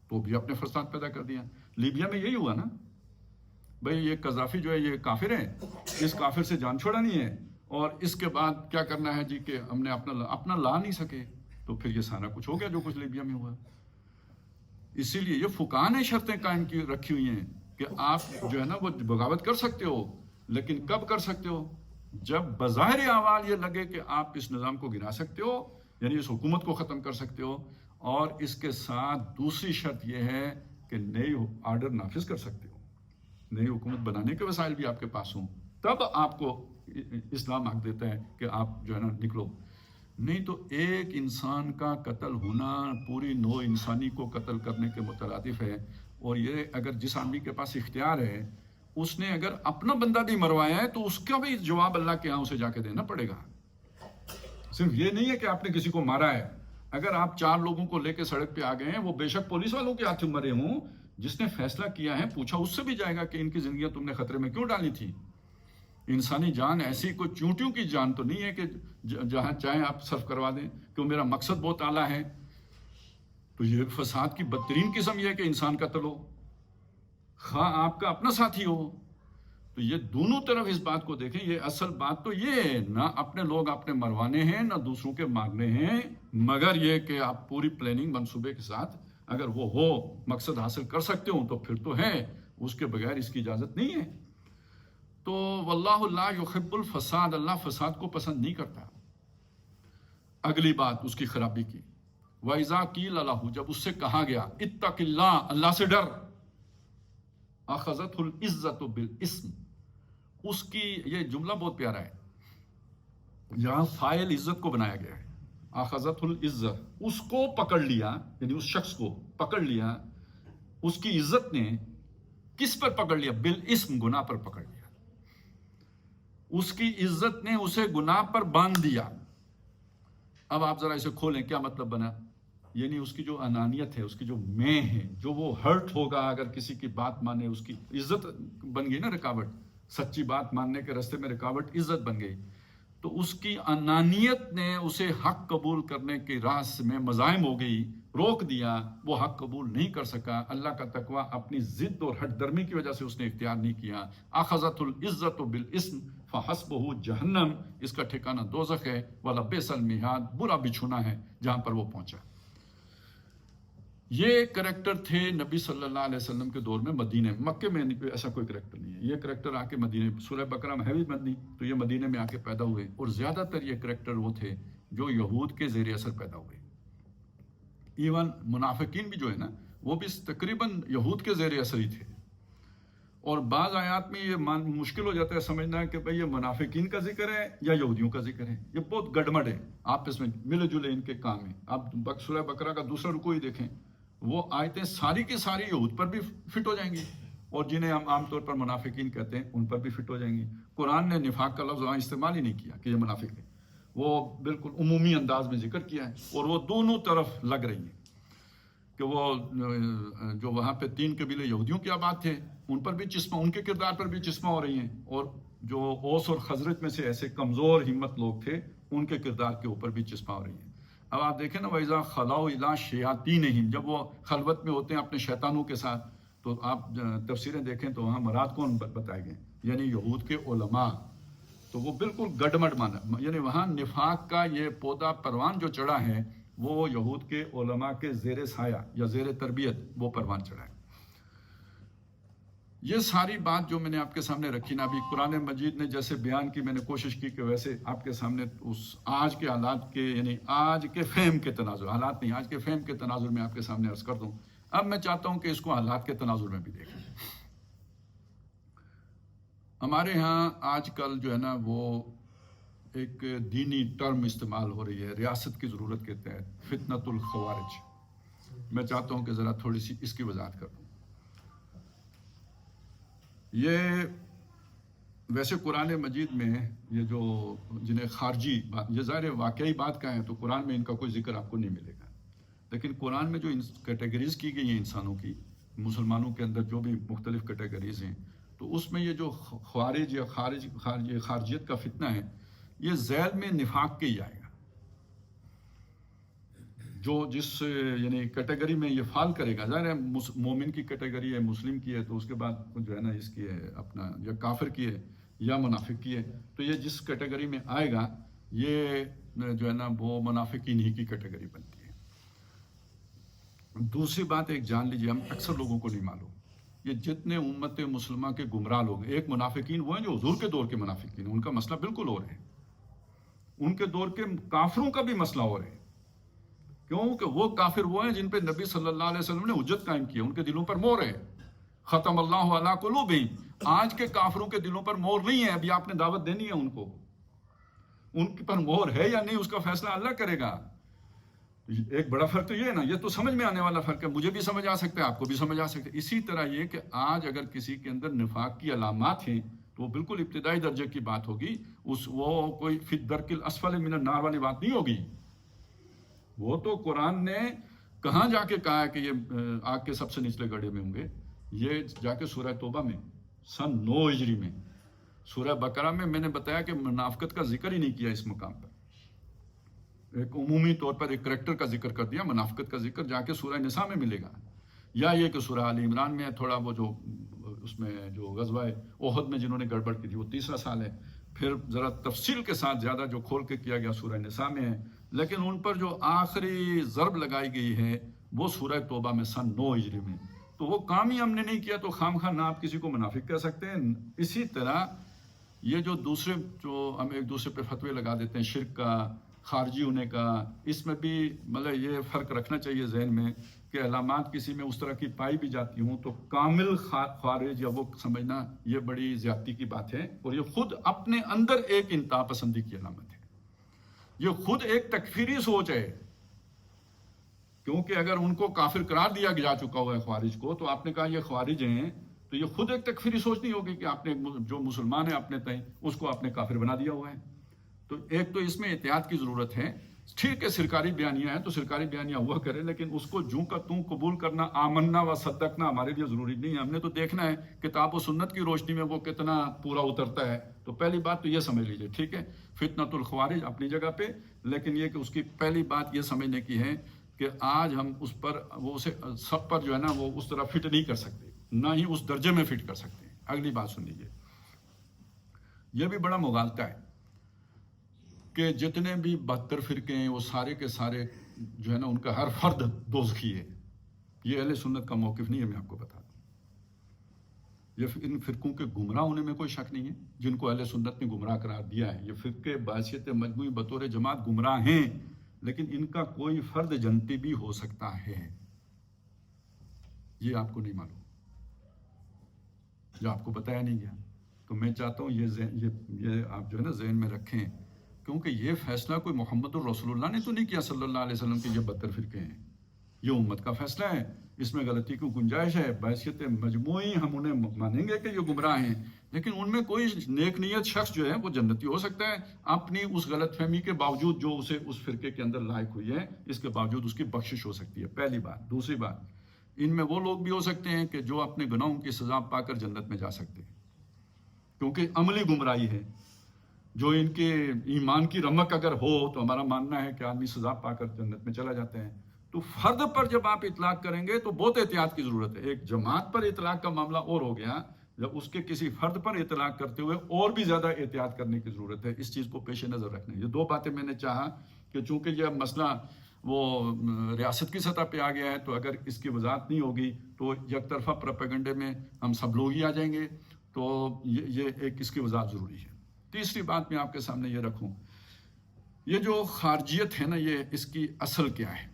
تو بھی اپنے فساد پیدا کر دیا. لیبیا میں یہی ہوا نا بھئی, یہ قذافی جو ہے یہ کافر ہے, اس کافر سے جان چھوڑانی ہے, اور اس کے بعد کیا کرنا ہے جی کہ ہم نے اپنا لا نہیں سکے, تو پھر یہ سارا کچھ ہو گیا جو کچھ لیبیا میں ہوا. اسی لیے یہ فقہاء نے شرطیں قائم کی رکھی ہوئی ہیں کہ آپ جو ہے نا وہ بغاوت کر سکتے ہو, لیکن کب کر سکتے ہو, جب بظاہر احوال یہ لگے کہ آپ اس نظام کو گرا سکتے ہو, یعنی اس حکومت کو ختم کر سکتے ہو, اور اس کے ساتھ دوسری شرط یہ ہے کہ نئی آرڈر نافذ کر سکتے ہو, نئی حکومت بنانے کے وسائل بھی آپ کے پاس ہوں, تب آپ کو اسلام حق دیتا ہے کہ آپ جو ہے نا نکلو. نہیں تو ایک انسان کا قتل ہونا پوری نوع انسانی کو قتل کرنے کے مترادف ہے. اور یہ اگر جس آدمی کے پاس اختیار ہے اس نے اگر اپنا بندہ بھی مروایا ہے تو اس کا بھی جواب اللہ کے ہاں اسے جا کے دینا پڑے گا. صرف یہ نہیں ہے کہ آپ نے کسی کو مارا ہے. اگر آپ 4 لوگوں کو لے کے سڑک پہ آ گئے ہیں, وہ بے شک پولیس والوں کے ہاتھ مرے ہوں, جس نے فیصلہ کیا ہے پوچھا اس سے بھی جائے گا کہ ان کی زندگیاں تم نے خطرے میں کیوں ڈالی تھی. انسانی جان ایسی کوئی چونٹیوں کی جان تو نہیں ہے کہ جہاں چاہیں آپ صرف کروا دیں کہ میرا مقصد بہت اعلیٰ ہے. تو یہ فساد کی بدترین قسم یہ ہے کہ انسان قتل ہو, خواہ آپ کا اپنا ساتھی ہو. تو یہ دونوں طرف اس بات کو دیکھیں. یہ اصل بات تو یہ ہے, نہ اپنے لوگ اپنے مروانے ہیں نہ دوسروں کے مارنے ہیں, مگر یہ کہ آپ پوری پلاننگ منصوبے کے ساتھ اگر وہ ہو, مقصد حاصل کر سکتے ہوں تو پھر تو ہے, اس کے بغیر اس کی اجازت نہیں ہے. تو واللہ لا یحب الفساد، اللہ فساد کو پسند نہیں کرتا۔ اگلی بات اس کی خرابی کی، وَإِذَا قِيلَ لَهُ، جب اس سے کہا گیا اتق اللہ، اللہ سے ڈر، اخذتہ العزت بالاسم، اس کی یہ جملہ بہت پیارا ہے، یہاں فاعل عزت کو بنایا گیا ہے، اخذتہ العزت، اس کو پکڑ لیا، یعنی اس شخص کو پکڑ لیا، اس کی عزت نے کس پر پکڑ لیا؟ بالاسم، گناہ پر پکڑ لیا، اس کی عزت نے اسے گناہ پر باندھ دیا۔ اب آپ ذرا اسے کھولیں، کیا مطلب بنا؟ یعنی اس کی جو انانیت ہے، اس کی جو میں ہے، جو وہ ہرٹ ہوگا اگر کسی کی بات مانے، اس کی عزت بن گئی نا رکاوٹ، سچی بات ماننے کے راستے میں رکاوٹ عزت بن گئی، تو اس کی انانیت نے اسے حق قبول کرنے کے راز میں مزاحم ہو گئی، روک دیا، وہ حق قبول نہیں کر سکا۔ اللہ کا تقویٰ اپنی ضد اور ہٹ درمی کی وجہ سے اس نے اختیار نہیں کیا۔ اخذت العزت بالاسم فحسبہ جہنم، اس کا ٹھکانہ دوزخ ہے، ولبئس المہاد، برا بچھونا ہے جہاں پر وہ پہنچا۔ یہ کریکٹر تھے نبی صلی اللہ علیہ وسلم کے دور میں مدینے میں، مکے میں ایسا کوئی کریکٹر نہیں ہے۔ یہ کریکٹر آ کے مدینے، سورہ بقرہ میں ہے بھی مدنی، تو یہ مدینے میں آ کے پیدا ہوئے، اور زیادہ تر یہ کریکٹر وہ تھے جو یہود کے زیر اثر پیدا ہوئے۔ ایون منافقین بھی جو ہے نا، وہ بھی تقریباً یہود کے زیر اثر ہی تھے۔ اور بعض آیات میں یہ مشکل ہو جاتا ہے سمجھنا کہ بھئی یہ منافقین کا ذکر ہے یا یہودیوں کا ذکر ہے، یہ بہت گڈمڈ ہے، آپس میں ملے جلے ان کے کام ہیں۔ آپ سورہ بقرہ کا دوسرا رکوع ہی دیکھیں، وہ آیتیں ساری کی ساری یہود پر بھی فٹ ہو جائیں گی، اور جنہیں ہم عام طور پر منافقین کہتے ہیں ان پر بھی فٹ ہو جائیں گی۔ قرآن نے نفاق کا لفظ وہاں استعمال ہی نہیں کیا کہ یہ منافق ہے، وہ بالکل عمومی انداز میں ذکر کیا ہے، اور وہ دونوں طرف لگ رہی ہیں کہ وہ جو وہاں پہ 3 قبیلے یہودیوں کی آباد تھے، ان پر بھی چشمہ، ان کے کردار پر بھی چشمہ ہو رہی ہیں، اور جو اوس اور خزرج میں سے ایسے کمزور ہمت لوگ تھے، ان کے کردار کے اوپر بھی چشمہ ہو رہی ہیں۔ اب آپ دیکھیں نا، وَإِذَا خَلَوْا إِلَىٰ شَيَاطِینِهِمْ، جب وہ خلوت میں ہوتے ہیں اپنے شیطانوں کے ساتھ، تو آپ تفسیریں دیکھیں تو وہاں مراد کون بتائے گئے؟ یعنی یہود کے علماء، تو وہ بالکل گڈمڈ مانا، یعنی وہاں نفاق کا یہ پودا پروان جو چڑھا ہے، وہ یہود کے علماء کے زیر سایہ یا زیر تربیت وہ پروان چڑھا ہے۔ یہ ساری بات جو میں نے آپ کے سامنے رکھی نا، ابھی قرآن مجید نے جیسے بیان کی، میں نے کوشش کی کہ ویسے آپ کے سامنے اس آج کے حالات کے، یعنی آج کے فہم کے تناظر، حالات نہیں، آج کے فہم کے تناظر میں آپ کے سامنے عرض کر دوں۔ اب میں چاہتا ہوں کہ اس کو حالات کے تناظر میں بھی دیکھیں۔ ہمارے ہاں آج کل جو ہے نا، وہ ایک دینی ٹرم استعمال ہو رہی ہے ریاست کی ضرورت کے تحت، فتنۃ الخوارج۔ میں چاہتا ہوں کہ ذرا تھوڑی سی اس کی وضاحت کر دوں۔ یہ ویسے قرآن مجید میں یہ جو جنہیں خارجی بات، یہ ظاہر واقعی بات کا ہے، تو قرآن میں ان کا کوئی ذکر آپ کو نہیں ملے گا، لیکن قرآن میں جو کیٹیگریز کی گئی ہیں انسانوں کی، مسلمانوں کے اندر جو بھی مختلف کیٹیگریز ہیں، تو اس میں یہ جو خوارج یا خارجیت کا فتنہ ہے، یہ ذیل میں نفاق کے ہی آئے گا۔ جو جس یعنی کیٹیگری میں یہ فال کرے گا، ظاہر ہے مومن کی کیٹیگری ہے، مسلم کی ہے، تو اس کے بعد جو ہے نا اس کی ہے اپنا، یا کافر کی ہے یا منافق کی ہے، تو یہ جس کیٹیگری میں آئے گا، یہ جو ہے نا وہ منافقین ہی کی کیٹیگری بنتی ہے۔ دوسری بات ایک جان لیجیے، ہم اکثر لوگوں کو نہیں معلوم، یہ جتنے امت مسلمہ کے گمراہ لوگ ہیں، ایک منافقین وہ ہیں جو حضور کے دور کے منافقین ہیں، ان کا مسئلہ بالکل اور ہے، ان کے دور کے کافروں کا بھی مسئلہ اور ہے، کیونکہ وہ کافر وہ ہیں جن پہ نبی صلی اللہ علیہ وسلم نے حجت قائم کی ہے، ان کے دلوں پر مہر ہے، ختم اللہ علی قلوبہم۔ آج کے کافروں کے دلوں پر مہر نہیں ہے، ابھی آپ نے دعوت دینی ہے ان کو، ان پر مہر ہے یا نہیں اس کا فیصلہ اللہ کرے گا۔ ایک بڑا فرق تو یہ ہے نا، یہ تو سمجھ میں آنے والا فرق ہے، مجھے بھی سمجھ آ سکتا ہے، آپ کو بھی سمجھ آ سکتا ہے۔ اسی طرح یہ کہ آج اگر کسی کے اندر نفاق کی علامات ہیں تو وہ بالکل ابتدائی درجے کی بات ہوگی، وہ کوئی فی الدرک الاسفل من النار والی بات نہیں ہوگی۔ وہ تو قرآن نے کہاں جا کے کہا ہے کہ یہ آگ کے سب سے نچلے گڑھے میں ہوں گے؟ یہ جا کے سورہ توبہ میں سن 9 ہجری میں، سورہ بقرہ میں نے بتایا کہ منافقت کا ذکر ہی نہیں کیا اس مقام پر، ایک عمومی طور پر ایک کریکٹر کا ذکر کر دیا، منافقت کا ذکر جا کے سورہ نساء میں ملے گا، یا یہ کہ سورہ آل عمران میں تھوڑا وہ جو اس میں جو غزوہ احد میں جنہوں نے گڑبڑ کی تھی وہ 3 سال ہے، پھر ذرا تفصیل کے ساتھ زیادہ جو کھول کے کیا گیا سورہ نساء میں ہے، لیکن ان پر جو آخری ضرب لگائی گئی ہے وہ سورہ توبہ میں سن 9 ہجری میں، تو وہ کام ہی ہم نے نہیں کیا، تو خام خواہ نہ آپ کسی کو منافق کہہ سکتے ہیں۔ اسی طرح یہ جو دوسرے جو ہم ایک دوسرے پہ فتوے لگا دیتے ہیں شرک کا، خارجی ہونے کا، اس میں بھی مطلب یہ فرق رکھنا چاہیے ذہن میں کہ علامات کسی میں اس طرح کی پائی بھی جاتی ہوں تو کامل خارج یا وہ سمجھنا یہ بڑی زیادتی کی بات ہے، اور یہ خود اپنے اندر ایک انتہا پسندی کی علامت ہے، یہ خود ایک تکفیری سوچ ہے، کیونکہ اگر ان کو کافر قرار دیا جا چکا ہوا ہے خوارج کو، تو آپ نے کہا یہ خوارج ہیں، تو یہ خود ایک تکفیری سوچ نہیں ہوگی کہ آپ نے جو مسلمان ہے اپنے تئیں اس کو آپ نے کافر بنا دیا ہوا ہے. تو ایک تو اس میں احتیاط کی ضرورت ہے. ٹھیک ہے سرکاری بیانیہ ہے تو سرکاری بیانیہ ہوا کرے، لیکن اس کو جوں کا توں قبول کرنا، آمنا و صدقنا ہمارے لیے ضروری نہیں ہے. ہم نے تو دیکھنا ہے کتاب و سنت کی روشنی میں وہ کتنا پورا اترتا ہے. تو پہلی بات تو یہ سمجھ لیجئے، ٹھیک ہے فتنۃ الخوارج اپنی جگہ پہ، لیکن یہ کہ اس کی پہلی بات یہ سمجھنے کی ہے کہ آج ہم اس پر وہ اسے سب پر جو ہے نا وہ اس طرح فٹ نہیں کر سکتے، نہ ہی اس درجے میں فٹ کر سکتے ہیں. اگلی بات سن لیجیے، یہ بھی بڑا مغالطہ ہے کہ جتنے بھی 72 فرقے ہیں وہ سارے کے سارے جو ہے نا ان کا ہر فرد دوزخی ہے. یہ اہل سنت کا موقف نہیں ہے، میں آپ کو بتا دوں. یہ ان فرقوں کے گمراہ ہونے میں کوئی شک نہیں ہے، جن کو اہل سنت نے گمراہ قرار دیا ہے. یہ فرقے بحیثیت مجموعی بطور جماعت گمراہ ہیں، لیکن ان کا کوئی فرد جنتی بھی ہو سکتا ہے. یہ آپ کو نہیں معلوم، جو آپ کو بتایا نہیں گیا. تو میں چاہتا ہوں یہ آپ جو ہے نا ذہن میں رکھیں، کیونکہ یہ فیصلہ کوئی محمد الرسول اللہ نے تو نہیں کیا صلی اللہ علیہ وسلم کہ یہ 72 فرقے ہیں. یہ امت کا فیصلہ ہے، اس میں غلطی کی گنجائش ہے. بحیثیت مجموعی ہم انہیں مانیں گے کہ یہ گمراہ ہیں، لیکن ان میں کوئی نیک نیت شخص جو ہے وہ جنتی ہو سکتا ہے اپنی اس غلط فہمی کے باوجود جو اسے اس فرقے کے اندر لائق ہوئی ہے، اس کے باوجود اس کی بخشش ہو سکتی ہے. پہلی بات. دوسری بات، ان میں وہ لوگ بھی ہو سکتے ہیں کہ جو اپنے گناہوں کی سزا پا کر جنت میں جا سکتے ہیں، کیونکہ عملی گمراہی ہے. جو ان کے ایمان کی رمق اگر ہو تو ہمارا ماننا ہے کہ آدمی سزا پا کر جنت میں چلا جاتے ہیں. تو فرد پر جب آپ اطلاق کریں گے تو بہت احتیاط کی ضرورت ہے. ایک جماعت پر اطلاق کا معاملہ اور ہو گیا، جب اس کے کسی فرد پر اطلاق کرتے ہوئے اور بھی زیادہ احتیاط کرنے کی ضرورت ہے. اس چیز کو پیش نظر رکھنا ہے. یہ دو باتیں میں نے چاہا کہ چونکہ یہ مسئلہ وہ ریاست کی سطح پہ آ گیا ہے، تو اگر اس کی وضاحت نہیں ہوگی تو یک طرفہ پروپیگنڈے میں ہم سب لوگ ہی آ جائیں گے. تو یہ ایک اس کی وضاحت ضروری ہے. تیسری بات میں آپ کے سامنے یہ رکھوں، یہ جو خارجیت ہے نا، یہ اس کی اصل کیا ہے،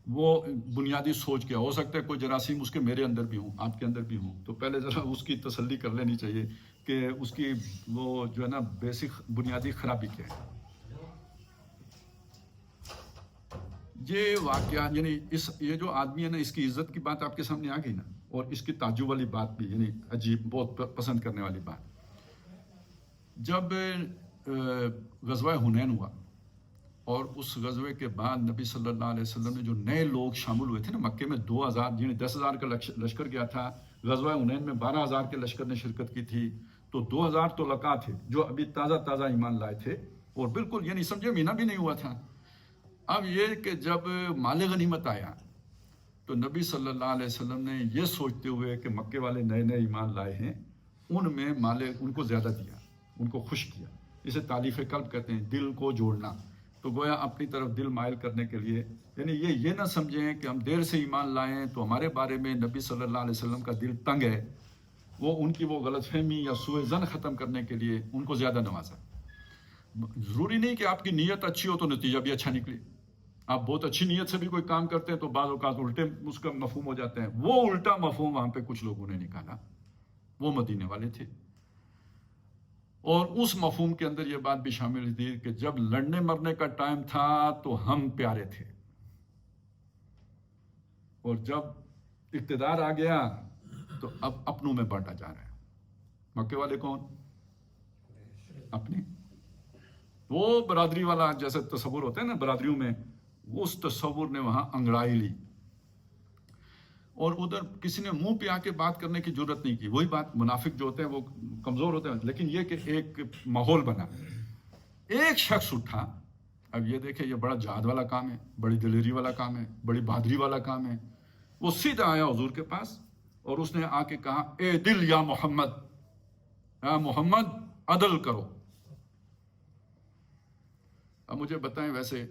وہ بنیادی سوچ کیا. ہو سکتا ہے کوئی جراثیم اس کے میرے اندر بھی ہوں، آپ کے اندر بھی ہوں، تو پہلے ذرا اس کی تسلی کر لینی چاہیے کہ اس کی وہ جو ہے نا بیسک بنیادی خرابی کیا ہے. یہ واقعہ یعنی یہ جو آدمی ہے نا، اس کی عزت کی بات آپ کے سامنے آ گئی نا، اور اس کی تعجب والی بات بھی، یعنی عجیب، بہت پسند کرنے والی بات. جب غزوہ حنین ہوا اور اس غزوے کے بعد نبی صلی اللہ علیہ وسلم نے جو نئے لوگ شامل ہوئے تھے نا مکے میں، 2000 یعنی 10,000 کا لشکر گیا تھا، غزوہ حنین میں 12,000 کے لشکر نے شرکت کی تھی، تو 2,000 تو لقا تھے جو ابھی تازہ ایمان لائے تھے، اور بالکل یعنی سمجھے مہینہ بھی نہیں ہوا تھا. اب یہ کہ جب مال غنیمت آیا تو نبی صلی اللہ علیہ وسلم نے یہ سوچتے ہوئے کہ مکے والے نئے ایمان لائے ہیں، ان میں مال ان کو زیادہ دیا، ان کو خوش کیا. اسے تالیف قلب کہتے ہیں، دل کو جوڑنا. تو گویا اپنی طرف دل مائل کرنے کے لیے، یعنی یہ نہ سمجھیں کہ ہم دیر سے ایمان لائیں تو ہمارے بارے میں نبی صلی اللہ علیہ وسلم کا دل تنگ ہے. وہ ان کی وہ غلط فہمی یا سوء ظن ختم کرنے کے لیے ان کو زیادہ نوازا. ضروری نہیں کہ آپ کی نیت اچھی ہو تو نتیجہ بھی اچھا نکلے. آپ بہت اچھی نیت سے بھی کوئی کام کرتے ہیں تو بعض اوقات الٹے اس کا مفہوم ہو جاتے ہیں. وہ الٹا مفہوم وہاں پہ کچھ لوگوں نے نکالا، وہ مدینے والے تھے، اور اس مفہوم کے اندر یہ بات بھی شامل تھی کہ جب لڑنے مرنے کا ٹائم تھا تو ہم پیارے تھے، اور جب اقتدار آ گیا تو اب اپنوں میں بانٹا جا رہا ہے. مکے والے کون؟ اپنے. وہ برادری والا جیسے تصور ہوتا ہے نا برادریوں میں، اس تصور نے وہاں انگڑائی لی، اور ادھر کسی نے منہ پہ آ کے بات کرنے کی ضرورت نہیں کی. وہی بات، منافق جو ہوتے ہیں وہ کمزور ہوتے ہیں، لیکن یہ کہ ایک ماحول بنا، ایک شخص اٹھا. اب یہ دیکھیں، یہ بڑا جہاد والا کام ہے، بڑی دلیری والا کام ہے، بڑی بہادری والا کام ہے. وہ سیدھا آیا حضور کے پاس اور اس نے آ کے کہا، اے دل یا محمد، یا محمد عدل کرو. اب مجھے بتائیں ویسے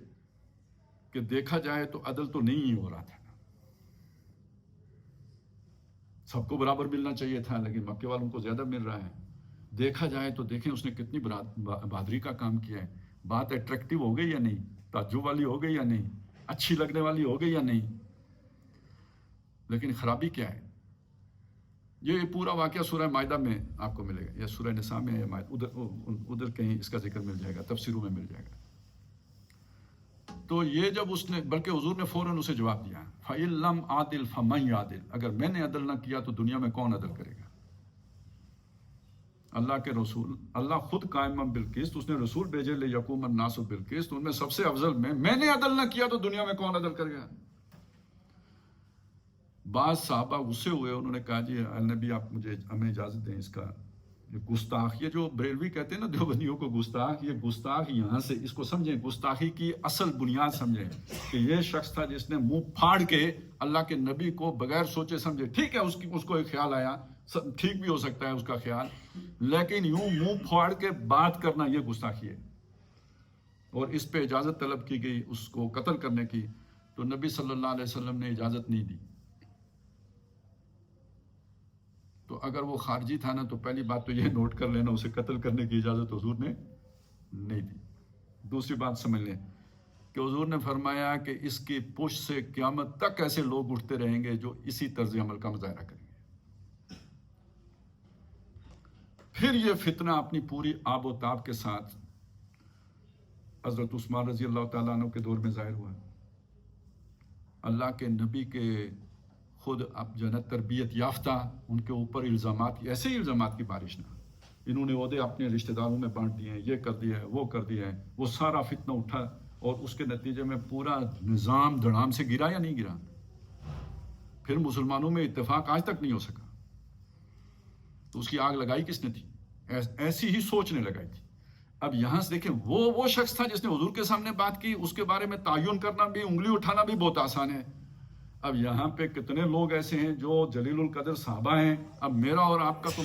کہ دیکھا جائے تو عدل تو نہیں ہی ہو رہا تھا، سب کو برابر ملنا چاہیے تھا، لیکن مکے والوں کو زیادہ مل رہا ہے. دیکھا جائے تو دیکھیں اس نے کتنی بہادری کا کام کیا ہے. بات اٹریکٹیو ہو گئی یا نہیں, تعجب والی ہو گئی یا نہیں, اچھی لگنے والی ہو گئی یا نہیں, لیکن خرابی کیا ہے؟ یہ پورا واقعہ سورہ مائدہ میں آپ کو ملے گا, یا سورہ نساء میں, یا ادھر کہیں اس کا ذکر مل جائے گا, تفسیروں میں مل جائے گا. تو یہ جب اس نے, بلکہ حضور نے فوراً اسے جواب دیا, فَإِن لَمْ عَادِلْ فَمَنْ يَعْدِلْ, اگر میں نے عدل نہ کیا تو دنیا میں کون عدل کرے گا؟ اللہ کے رسول, اللہ خود قائم بالقسط, اس نے رسول بھیجے لے یقوم الناس بالقسط, ان میں سب سے افضل میں نے عدل نہ کیا تو دنیا میں کون عدل کرے گا؟ بعض صحابہ غصے ہوئے, انہوں نے کہا جی النبی آپ ہمیں اجازت دیں, اس کا گستاخ, یہ جو بریلوی کہتے ہیں نا دیوبندیوں کو گستاخ, یہ گستاخ یہاں سے اس کو سمجھیں, گستاخی کی اصل بنیاد سمجھیں کہ یہ شخص تھا جس نے منہ پھاڑ کے اللہ کے نبی کو بغیر سوچے سمجھے, ٹھیک ہے اس کو ایک خیال آیا, ٹھیک بھی ہو سکتا ہے اس کا خیال, لیکن یوں منہ پھاڑ کے بات کرنا یہ گستاخی ہے. اور اس پہ اجازت طلب کی گئی اس کو قتل کرنے کی, تو نبی صلی اللہ علیہ وسلم نے اجازت نہیں دی. تو اگر وہ خارجی تھا نا, تو پہلی بات تو یہ نوٹ کر لینا, اسے قتل کرنے کی اجازت حضور نے نہیں دی. دوسری بات سمجھ لیں کہ حضور نے فرمایا کہ اس کی پشت سے قیامت تک ایسے لوگ اٹھتے رہیں گے جو اسی طرز عمل کا مظاہرہ کریں گے. پھر یہ فتنہ اپنی پوری آب و تاب کے ساتھ حضرت عثمان رضی اللہ تعالیٰ عنہ کے دور میں ظاہر ہوا. اللہ کے نبی کے خود اب جو ہے نا تربیت یافتہ, ان کے اوپر الزامات, ایسے ہی الزامات کی بارش نہ, انہوں نے عہدے اپنے رشتہ داروں میں بانٹ دیے ہیں, یہ کر دیا ہے, وہ کر دیا ہے, وہ سارا فتنہ اٹھا, اور اس کے نتیجے میں پورا نظام دھڑام سے گرا یا نہیں گرا. پھر مسلمانوں میں اتفاق آج تک نہیں ہو سکا. تو اس کی آگ لگائی کس نے تھی؟ ایسی ہی سوچ نے لگائی تھی. اب یہاں سے دیکھیں, وہ شخص تھا جس نے حضور کے سامنے بات کی, اس کے بارے میں تعین کرنا بھی, انگلی اٹھانا بھی بہت آسان ہے. اب یہاں پہ کتنے لوگ ایسے ہیں جو جلیل القدر صحابہ ہیں. اب میرا اور آپ کا تو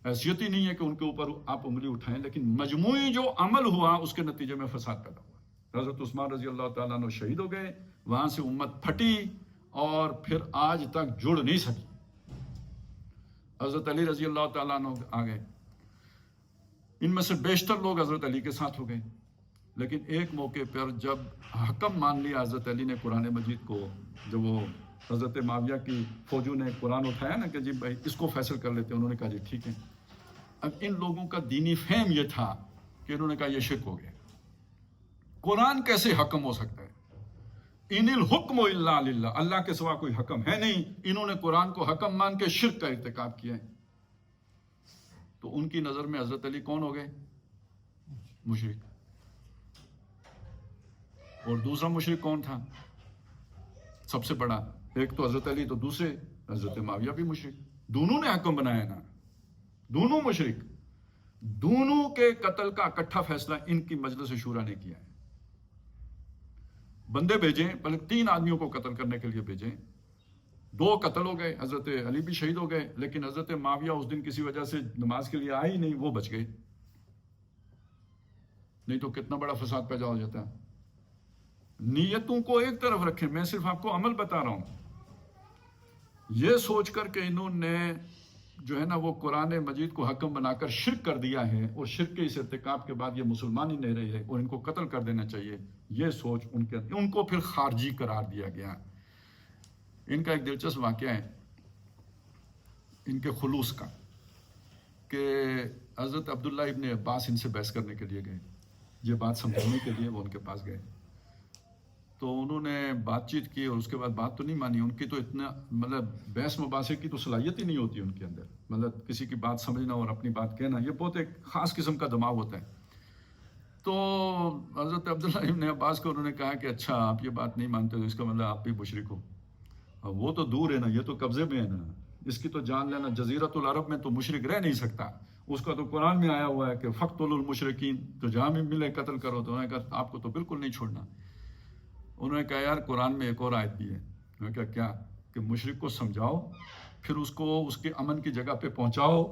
حیثیت ہی نہیں ہے کہ ان کے اوپر آپ انگلی اٹھائیں, لیکن مجموعی جو عمل ہوا اس کے نتیجے میں فساد پیدا ہوا. حضرت عثمان رضی اللہ تعالیٰ عنہ شہید ہو گئے, وہاں سے امت پھٹی اور پھر آج تک جڑ نہیں سکی. حضرت علی رضی اللہ تعالیٰ عنہ آ گئے, ان میں سے بیشتر لوگ حضرت علی کے ساتھ ہو گئے. لیکن ایک موقع پر جب حکم مان لیا حضرت علی نے قرآن مجید کو, جب وہ حضرت معاویہ کی فوجوں نے قرآن اٹھایا نا کہ جی بھائی اس کو فیصل کر لیتے, انہوں نے کہا جی ٹھیک ہے. اب ان لوگوں کا دینی فہم یہ تھا کہ انہوں نے کہا یہ شرک ہو گیا, قرآن کیسے حکم ہو سکتا ہے؟ ان الحکم الا للہ, اللہ کے سوا کوئی حکم ہے نہیں. انہوں نے قرآن کو حکم مان کے شرک کا ارتکاب کیا ہے. تو ان کی نظر میں حضرت علی کون ہو گئے؟ مشرک. اور دوسرا مشرک کون تھا سب سے بڑا؟ ایک تو حضرت علی, تو دوسرے حضرت معاویہ بھی مشرک. دونوں نے حکم بنایا نا, دونوں مشرک. دونوں کے قتل کا اکٹھا فیصلہ ان کی مجلس شورا نے کیا ہے. بندے بھیجیں, بلکہ 3 آدمیوں کو قتل کرنے کے لیے بھیجیں, 2 قتل ہو گئے, حضرت علی بھی شہید ہو گئے, لیکن حضرت معاویہ اس دن کسی وجہ سے نماز کے لیے آئے ہی نہیں, وہ بچ گئے. نہیں تو کتنا بڑا فساد پیدا ہو جاتا ہے. نیتوں کو ایک طرف رکھیں, میں صرف آپ کو عمل بتا رہا ہوں. یہ سوچ کر کہ انہوں نے جو ہے نا وہ قرآن مجید کو حکم بنا کر شرک کر دیا ہے, اور شرک کے اس ارتکاب کے بعد یہ مسلمان ہی نہیں رہے اور ان کو قتل کر دینا چاہیے, یہ سوچ ان کو پھر خارجی قرار دیا گیا. ان کا ایک دلچسپ واقعہ ہے ان کے خلوص کا, کہ حضرت عبداللہ ابن عباس ان سے بحث کرنے کے لیے گئے, یہ بات سمجھانے کے لیے وہ ان کے پاس گئے. تو انہوں نے بات چیت کی اور اس کے بعد بات تو نہیں مانی. ان کی تو اتنا مطلب بحث مباحثے کی تو صلاحیت ہی نہیں ہوتی ان کے اندر, مطلب کسی کی بات سمجھنا اور اپنی بات کہنا, یہ بہت ایک خاص قسم کا دماغ ہوتا ہے. تو حضرت عبداللہ ابن عباس کو انہوں نے کہا کہ اچھا آپ یہ بات نہیں مانتے تو اس کا مطلب آپ بھی مشرک ہو. وہ تو دور ہے نا, یہ تو قبضے میں ہے نا, اس کی تو جان لینا. جزیرۃ العرب میں تو مشرک رہ نہیں سکتا, اس کا تو قرآن میں آیا ہوا ہے کہ فقتلوا المشرکین, تو جہاں بھی ملے قتل کرو. تو انہوں نے کہا آپ کو تو بالکل نہیں چھوڑنا. انہوں نے کہا یار قرآن میں ایک اور آیت بھی ہے. انہوں نے کہا کیا؟ کہ مشرک کو سمجھاؤ, پھر اس کو اس کے امن کی جگہ پہ پہنچاؤ,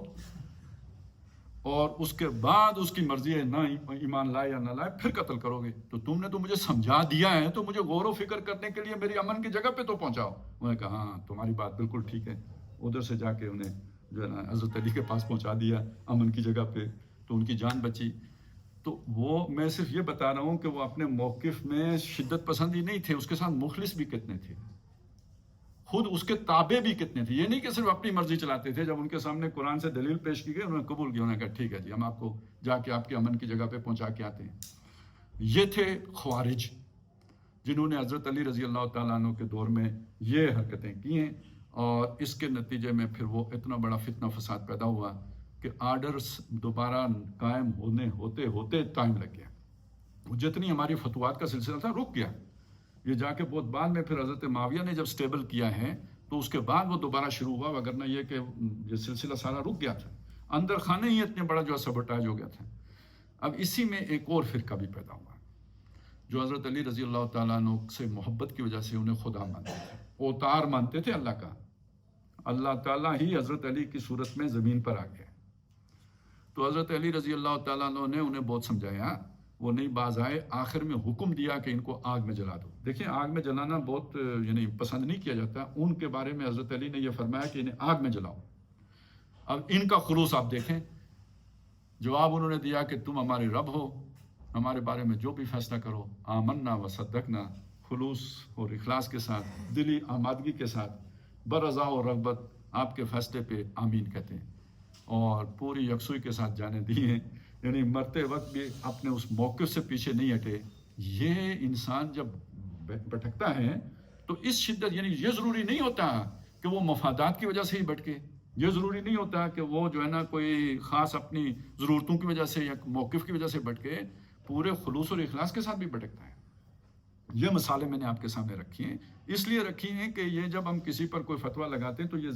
اور اس کے بعد اس کی مرضی ہے نہ ایمان لائے یا نہ لائے, پھر قتل کرو گے. تو تم نے تو مجھے سمجھا دیا ہے, تو مجھے غور و فکر کرنے کے لیے میری امن کی جگہ پہ تو پہنچاؤ. انہوں نے کہا ہاں تمہاری بات بالکل ٹھیک ہے. ادھر سے جا کے انہیں جو ہے نا حضرت علی کے پاس پہنچا دیا امن کی جگہ پہ، تو ان کی جان بچی. تو وہ میں صرف یہ بتا رہا ہوں کہ وہ اپنے موقف میں شدت پسند ہی نہیں تھے، اس کے ساتھ مخلص بھی کتنے تھے، خود اس کے تابع بھی کتنے تھے. یہ نہیں کہ صرف اپنی مرضی چلاتے تھے. جب ان کے سامنے قرآن سے دلیل پیش کی گئی انہوں نے قبول کیا، انہوں نے کہا ٹھیک ہے جی ہم آپ کو جا کے آپ کے امن کی جگہ پہ پہنچا کے آتے ہیں. یہ تھے خوارج جنہوں نے حضرت علی رضی اللہ تعالیٰ عنہ کے دور میں یہ حرکتیں کی ہیں، اور اس کے نتیجے میں پھر وہ اتنا بڑا فتنہ فساد پیدا ہوا کہ آرڈرز دوبارہ قائم ہوتے ہوتے ٹائم لگ گیا. جتنی ہماری فتوحات کا سلسلہ تھا رک گیا. یہ جا کے بہت بعد میں پھر حضرت معاویہ نے جب سٹیبل کیا ہے تو اس کے بعد وہ دوبارہ شروع ہوا، وگرنہ یہ کہ یہ سلسلہ سارا رک گیا تھا. اندر خانے ہی اتنے بڑا جو سبٹاج ہو گیا تھا. اب اسی میں ایک اور فرقہ بھی پیدا ہوا جو حضرت علی رضی اللہ تعالیٰ عنہ سے محبت کی وجہ سے انہیں خدا مانتے تھے، اوتار مانتے تھے اللہ کا. اللہ تعالیٰ ہی حضرت علی کی صورت میں زمین پر آ گیا. تو حضرت علی رضی اللہ تعالیٰ عنہ نے انہیں بہت سمجھایا، وہ نہیں باز آئے. آخر میں حکم دیا کہ ان کو آگ میں جلا دو. دیکھیں آگ میں جلانا بہت یعنی پسند نہیں کیا جاتا. ان کے بارے میں حضرت علی نے یہ فرمایا کہ انہیں آگ میں جلاؤ. اب ان کا خلوص آپ دیکھیں. جواب انہوں نے دیا کہ تم ہمارے رب ہو، ہمارے بارے میں جو بھی فیصلہ کرو، آمنا و صدقنا، خلوص اور اخلاص کے ساتھ، دلی آمادگی کے ساتھ، برضا و رغبت آپ کے فیصلے پہ آمین کہتے ہیں، اور پوری یکسوئی کے ساتھ جانے دیے. یعنی مرتے وقت بھی اپنے اس موقف سے پیچھے نہیں ہٹے. یہ انسان جب بھٹکتا ہے تو اس شدت، یعنی یہ ضروری نہیں ہوتا کہ وہ مفادات کی وجہ سے ہی بھٹکے، یہ ضروری نہیں ہوتا کہ وہ جو ہے نا کوئی خاص اپنی ضرورتوں کی وجہ سے یا موقف کی وجہ سے بھٹکے، پورے خلوص اور اخلاص کے ساتھ بھی بھٹکتا ہے. یہ مثالیں میں نے آپ کے سامنے رکھی ہیں، اس لیے رکھی ہیں کہ یہ جب ہم کسی پر کوئی فتویٰ لگاتے ہیں تو یہ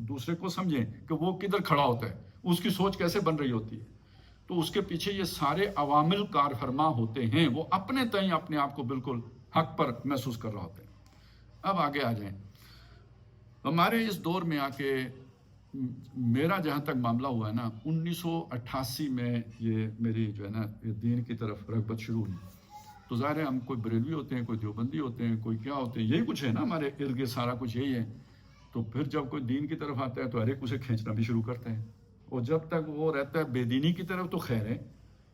دوسرے کو سمجھیں کہ وہ کدھر کھڑا ہوتا ہے، اس کی سوچ کیسے بن رہی ہوتی ہے. تو اس کے پیچھے یہ سارے عوامل کار فرما ہوتے ہیں، وہ اپنے تئیں اپنے آپ کو بالکل حق پر محسوس کر رہا ہوتے ہیں. اب آگے آ جائیں. ہمارے اس دور میں آ کے میرا جہاں تک معاملہ ہوا ہے نا، 1988 میں یہ میری جو ہے نا یہ دین کی طرف رغبت شروع ہوئی. تو ظاہر ہے ہم کوئی بریلوی ہوتے ہیں، کوئی دیوبندی ہوتے ہیں، کوئی کیا ہوتے ہیں، یہی کچھ ہے نا ہمارے ارد گرد، سارا کچھ یہی ہے. تو پھر جب کوئی دین کی طرف آتا ہے تو ہر ایک اسے کھینچنا بھی شروع کرتے ہیں، اور جب تک وہ رہتا ہے بے دینی کی طرف تو خیر ہے،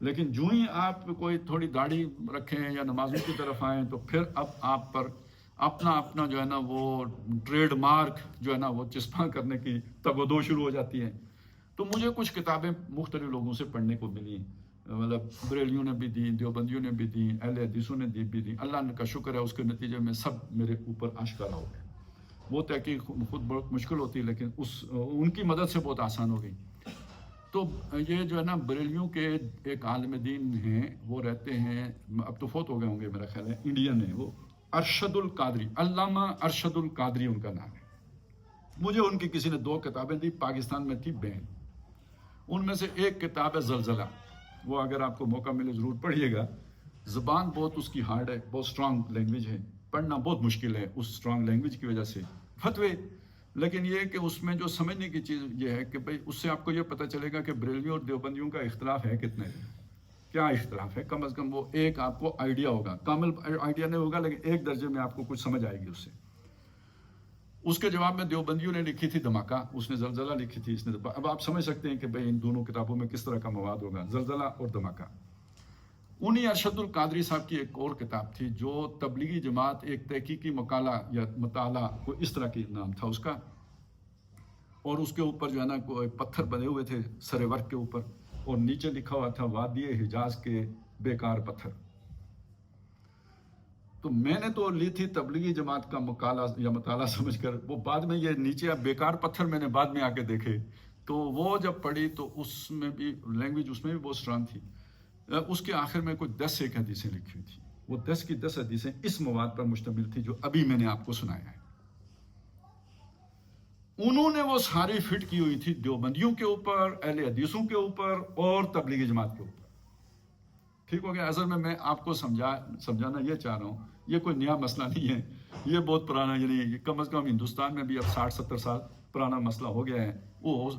لیکن جو ہی آپ کوئی تھوڑی داڑھی رکھیں یا نمازوں کی طرف آئیں تو پھر اب آپ پر اپنا جو ہے نا وہ ٹریڈ مارک جو ہے نا وہ چسپاں کرنے کی تگ و دو شروع ہو جاتی ہے. تو مجھے کچھ کتابیں مختلف لوگوں سے پڑھنے کو ملی، مطلب بریلیوں نے بھی دیں، دیوبندیوں نے بھی دیں، اہل حدیثوں نے بھی دیں. اللہ کا شکر ہے اس کے نتیجے میں سب میرے اوپر آشکارا ہو گئے. وہ تحقیق خود بہت مشکل ہوتی ہے لیکن ان کی مدد سے بہت آسان ہو گئی. تو یہ جو ہے نا بریلیوں کے ایک عالم دین ہیں، وہ رہتے ہیں، اب تو فوت ہو گئے ہوں گے میرا خیال ہے، انڈین ہے وہ، ارشد القادری، علامہ ارشد القادری ان کا نام ہے. مجھے ان کی کسی نے 2 کتابیں دی، پاکستان میں تھی بین. ان میں سے ایک کتاب ہے زلزلہ، وہ اگر آپ کو موقع ملے ضرور پڑھیے گا. زبان بہت اس کی ہارڈ ہے، بہت اسٹرانگ لینگویج ہے، پڑھنا بہت مشکل ہے اس اسٹرانگ لینگویج کی وجہ سے. فتوے، لیکن یہ کہ اس میں جو سمجھنے کی چیز یہ ہے کہ بھئی اس سے آپ کو یہ پتہ چلے گا کہ بریلویوں اور دیوبندیوں کا اختلاف ہے کتنے، کیا اختلاف ہے. کم از کم وہ ایک آپ کو آئیڈیا ہوگا، کامل آئیڈیا نہیں ہوگا لیکن ایک درجے میں آپ کو کچھ سمجھ آئے گی اس سے. اس کے جواب میں دیوبندیوں نے لکھی تھی دھماکہ، اس نے زلزلہ لکھی تھی، اس نے. اب آپ سمجھ سکتے ہیں کہ بھئی ان دونوں کتابوں میں کس طرح کا مواد ہوگا، زلزلہ اور دھماکہ. انہی ارشد القادری صاحب کی ایک اور کتاب تھی جو تبلیغی جماعت، ایک تحقیقی مقالہ یا مطالعہ، کوئی اس طرح کی نام تھا اس کا، اور اس کے اوپر جو ہے نا کوئی پتھر بنے ہوئے تھے سر ورق کے اوپر، اور نیچے لکھا ہوا تھا وادی حجاز کے بیکار پتھر. تو میں نے تو لی تھی تبلیغی جماعت کا مقالہ یا مطالعہ سمجھ کر، وہ بعد میں یہ نیچے اب بیکار پتھر میں نے بعد میں آ کے دیکھے، تو وہ جب پڑھی تو اس میں بھی لینگویج اس میں بھی بہت اسٹرانگ تھی. اس کے آخر میں کوئی 10 ایک حدیثیں لکھی ہوئی تھی، وہ 10 کی 10 حدیثیں اس مواد پر مشتمل تھی جو ابھی میں نے آپ کو سنایا ہے. انہوں نے وہ ساری فٹ کی ہوئی تھی دیوبندیوں کے اوپر، اہل حدیثوں کے اوپر اور تبلیغی جماعت کے اوپر. ٹھیک ہو گیا. اصل میں آپ کو سمجھانا یہ چاہ رہا ہوں، یہ کوئی نیا مسئلہ نہیں ہے، یہ بہت پرانا، یعنی کم از کم ہندوستان میں بھی اب 60-70 سال پرانا مسئلہ ہو گیا ہے. وہ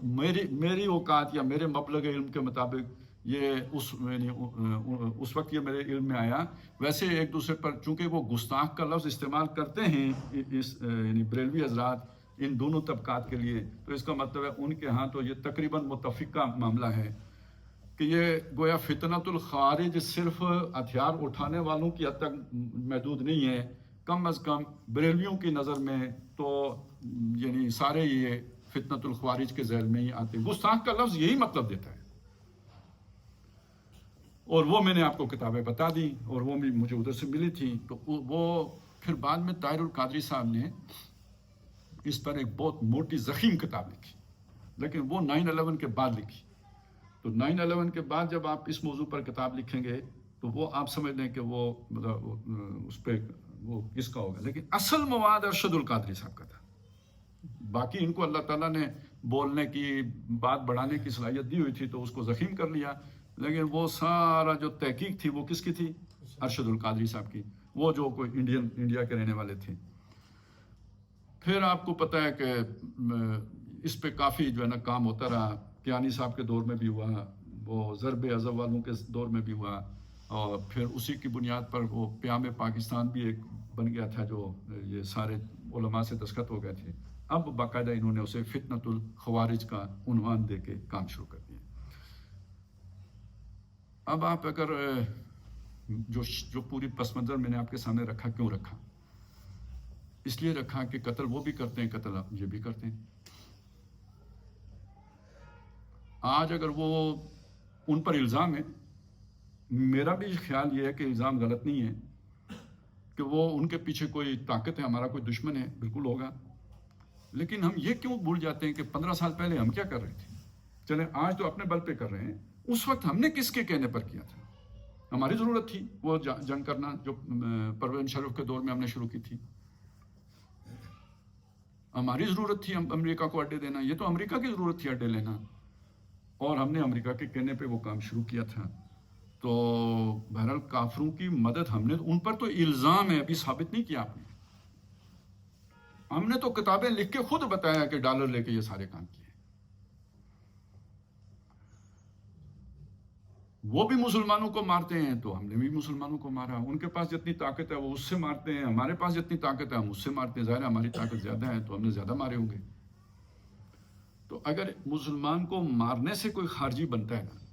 میری اوقات یا میرے مبلغ علم کے مطابق یہ اس وقت یہ میرے علم میں آیا. ویسے ایک دوسرے پر چونکہ وہ گستاخ کا لفظ استعمال کرتے ہیں یعنی بریلوی حضرات ان دونوں طبقات کے لیے، تو اس کا مطلب ہے ان کے ہاں تو یہ تقریباً متفقہ معاملہ ہے کہ یہ گویا فتنۃ الخوارج صرف ہتھیار اٹھانے والوں کی حد تک محدود نہیں ہے، کم از کم بریلویوں کی نظر میں تو یعنی سارے یہ فتنۃ الخوارج کے ذیل میں ہی آتے ہیں۔ گستاخ کا لفظ یہی مطلب دیتا ہے، اور وہ میں نے آپ کو کتابیں بتا دی اور وہ بھی مجھے ادھر سے ملی تھی، تو وہ پھر بعد میں طاہر القادری صاحب نے اس پر ایک بہت موٹی ضخیم کتاب لکھی، لیکن وہ 9/11 کے بعد لکھی۔ تو 9/11 کے بعد جب آپ اس موضوع پر کتاب لکھیں گے تو وہ آپ سمجھ لیں کہ وہ مطلب اس پہ وہ کس کا ہوگا، لیکن اصل مواد ارشد القادری صاحب کا تھا۔ باقی ان کو اللہ تعالیٰ نے بولنے کی، بات بڑھانے کی صلاحیت دی ہوئی تھی تو اس کو ضخیم کر لیا، لیکن وہ سارا جو تحقیق تھی وہ کس کی تھی؟ ارشد القادری صاحب کی، وہ جو کوئی انڈیا کے رہنے والے تھے۔ پھر آپ کو پتہ ہے کہ اس پہ کافی جو ہے نا کام ہوتا رہا، کیانی صاحب کے دور میں بھی ہوا، وہ ضرب عضب والوں کے دور میں بھی ہوا، اور پھر اسی کی بنیاد پر وہ پیام پاکستان بھی ایک بن گیا تھا جو یہ سارے علماء سے دستخط ہو گئے تھے۔ اب باقاعدہ انہوں نے اسے فتنۃ الخوارج کا عنوان دے کے کام شروع کر دیا۔ اب آپ اگر جو پوری پس منظر میں نے آپ کے سامنے رکھا، کیوں رکھا؟ اس لیے رکھا کہ قتل وہ بھی کرتے ہیں، قتل یہ بھی کرتے ہیں۔ آج اگر وہ ان پر الزام ہے، میرا بھی خیال یہ ہے کہ الزام غلط نہیں ہے کہ وہ ان کے پیچھے کوئی طاقت ہے، ہمارا کوئی دشمن ہے، بالکل ہوگا، لیکن ہم یہ کیوں بھول جاتے ہیں کہ 15 سال پہلے ہم کیا کر رہے تھے؟ چلیں آج تو اپنے بل پہ کر رہے ہیں، اس وقت ہم نے کس کے کہنے پر کیا تھا؟ ہماری ضرورت تھی وہ جنگ کرنا جو پرویز مشرف کے دور میں ہم نے شروع کی تھی، ہماری ضرورت تھی امریکہ کو اڈے دینا، یہ تو امریکہ کی ضرورت تھی اڈے لینا، اور ہم نے امریکہ کے کہنے پہ وہ کام شروع کیا تھا۔ تو بہرحال کافروں کی مدد ہم نے، ان پر تو الزام ہے، ابھی ثابت نہیں کیا آپ نے، ہم نے تو کتابیں لکھ کے خود بتایا کہ ڈالر لے کے یہ سارے کام کیے۔ وہ بھی مسلمانوں کو مارتے ہیں تو ہم نے بھی مسلمانوں کو مارا، ان کے پاس جتنی طاقت ہے وہ اس سے مارتے ہیں، ہمارے پاس جتنی طاقت ہے ہم اس سے مارتے ہیں، ظاہر ہے ہماری طاقت زیادہ ہے تو ہم نے زیادہ مارے ہوں گے۔ تو اگر مسلمان کو مارنے سے کوئی خارجی بنتا ہے نا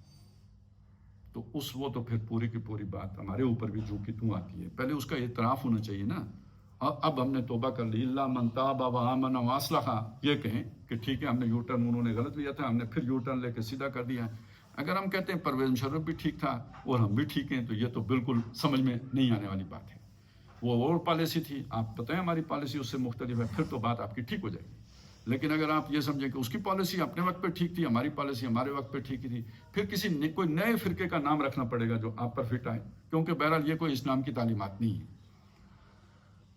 تو وہ تو پھر پوری کی پوری بات ہمارے اوپر بھی جو کہ توں آتی ہے، پہلے اس کا اعتراف ہونا چاہیے نا۔ اب ہم نے توبہ کر لی، الا من تاب وآمن واصلح، یہ کہیں کہ ٹھیک ہے ہم نے یو ٹرن، انہوں نے غلط لیا تھا، ہم نے پھر یو ٹرن لے کے سیدھا کر دیا۔ اگر ہم کہتے ہیں پرویز مشرف بھی ٹھیک تھا اور ہم بھی ٹھیک ہیں تو یہ تو بالکل سمجھ میں نہیں آنے والی بات ہے۔ وہ اور پالیسی تھی، آپ بتائیں ہماری پالیسی اس سے مختلف ہے، پھر تو بات آپ کی ٹھیک ہو جائے گی۔ لیکن اگر آپ یہ سمجھیں کہ اس کی پالیسی اپنے وقت پہ ٹھیک تھی، ہماری پالیسی ہمارے وقت پہ ٹھیک تھی، پھر کوئی نئے فرقے کا نام رکھنا پڑے گا جو آپ پر فٹ آئے، کیونکہ بہرحال یہ کوئی اسلام کی تعلیمات نہیں ہے۔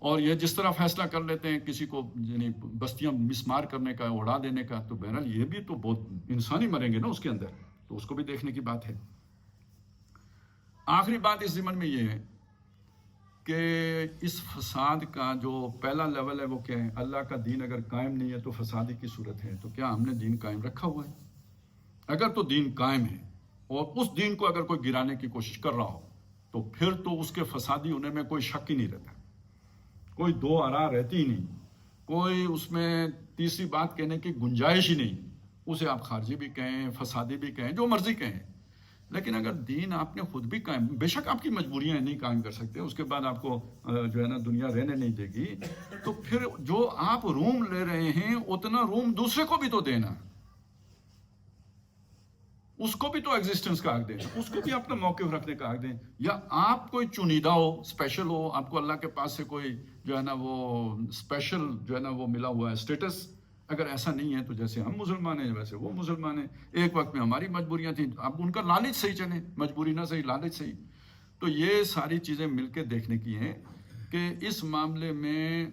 اور یہ جس طرح فیصلہ کر لیتے ہیں کسی کو یعنی بستیاں مسمار کرنے کا، اڑا دینے کا، تو بہرحال یہ بھی تو بہت انسانی مریں گے نا اس کے اندر، تو اس کو بھی دیکھنے کی بات ہے۔ آخری بات اس ضمن میں یہ ہے کہ اس فساد کا جو پہلا لیول ہے وہ کیا ہے؟ اللہ کا دین اگر قائم نہیں ہے تو فسادی کی صورت ہے، تو کیا ہم نے دین قائم رکھا ہوا ہے؟ اگر تو دین قائم ہے اور اس دین کو اگر کوئی گرانے کی کوشش کر رہا ہو تو پھر تو اس کے فسادی ہونے میں کوئی شک ہی نہیں رہتا، کوئی دو آراء رہتی ہی نہیں، کوئی اس میں تیسری بات کہنے کی گنجائش ہی نہیں، اسے آپ خارجی بھی کہیں، فسادی بھی کہیں، جو مرضی کہیں۔ لیکن اگر دین آپ نے خود بھی قائم، بے شک آپ کی مجبوریاں نہیں قائم کر سکتے، اس کے بعد آپ کو جو ہے نا دنیا رہنے نہیں دے گی، تو پھر جو آپ روم لے رہے ہیں اتنا روم دوسرے کو بھی تو دینا، اس کو بھی تو ایگزسٹنس کا حق دیں، اس کو بھی اپنا موقف رکھنے کا حق دیں۔ یا آپ کوئی چنیدہ ہو، اسپیشل ہو، آپ کو اللہ کے پاس سے کوئی جو ہے نا وہ اسپیشل جو ہے نا وہ ملا ہوا ہے اسٹیٹس، اگر ایسا نہیں ہے تو جیسے ہم مسلمان ہیں ویسے وہ مسلمان ہیں، ایک وقت میں ہماری مجبوریاں تھیں، اب ان کا لالچ صحیح چلے، مجبوری نہ صحیح، لالچ صحیح۔ تو یہ ساری چیزیں مل کے دیکھنے کی ہیں کہ اس معاملے میں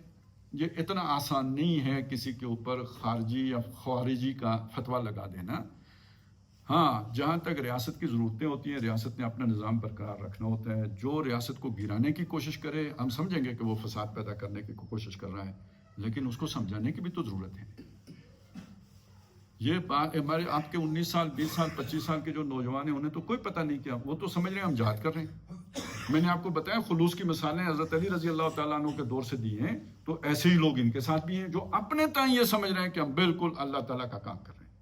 یہ اتنا آسان نہیں ہے کسی کے اوپر خارجی یا خارجی کا فتویٰ لگا دینا۔ ہاں، جہاں تک ریاست کی ضرورتیں ہوتی ہیں، ریاست نے اپنا نظام برقرار رکھنا ہوتا ہے، جو ریاست کو گرانے کی کوشش کرے ہم سمجھیں گے کہ وہ فساد پیدا کرنے کی کوشش کر رہا ہے، لیکن اس کو سمجھانے کی بھی تو ضرورت ہے۔ یہ بات ہمارے آپ کے 19 سال 20 سال 25 سال کے جو نوجوان ہیں انہیں تو کوئی پتہ نہیں کیا، وہ تو سمجھ رہے ہیں ہم جہاد کر رہے ہیں، میں نے آپ کو بتایا خلوص کی مثالیں حضرت علی رضی اللہ تعالیٰ عنہ کے دور سے دی ہیں، تو ایسے ہی لوگ ان کے ساتھ بھی ہیں جو اپنے تئیں یہ سمجھ رہے ہیں کہ ہم بالکل اللہ تعالیٰ کا کام کر رہے ہیں.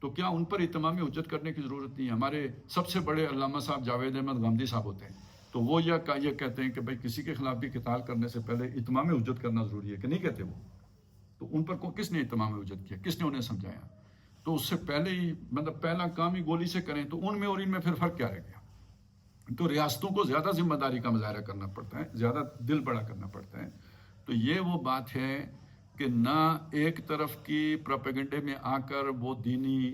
تو کیا ان پر اتمام حجت کرنے کی ضرورت نہیں ہے؟ ہمارے سب سے بڑے علامہ صاحب جاوید احمد غامدی صاحب ہوتے ہیں، تو وہ یہ کہتے ہیں کہ بھائی کسی کے خلاف بھی قتال کرنے سے پہلے اتمام حجت کرنا ضروری ہے، کہ نہیں کہتے وہ؟ تو ان پر کس نے اتمام حجت کیا؟ کس نے انہیں سمجھایا؟ تو اس سے پہلے ہی مطلب پہلا کام ہی گولی سے کریں تو ان میں اور ان میں پھر فرق کیا رہ گیا؟ تو ریاستوں کو زیادہ ذمہ داری کا مظاہرہ کرنا پڑتا ہے، زیادہ دل بڑا کرنا پڑتا ہے. تو یہ وہ بات ہے کہ نہ ایک طرف کی پروپیگنڈے میں آ کر وہ دینی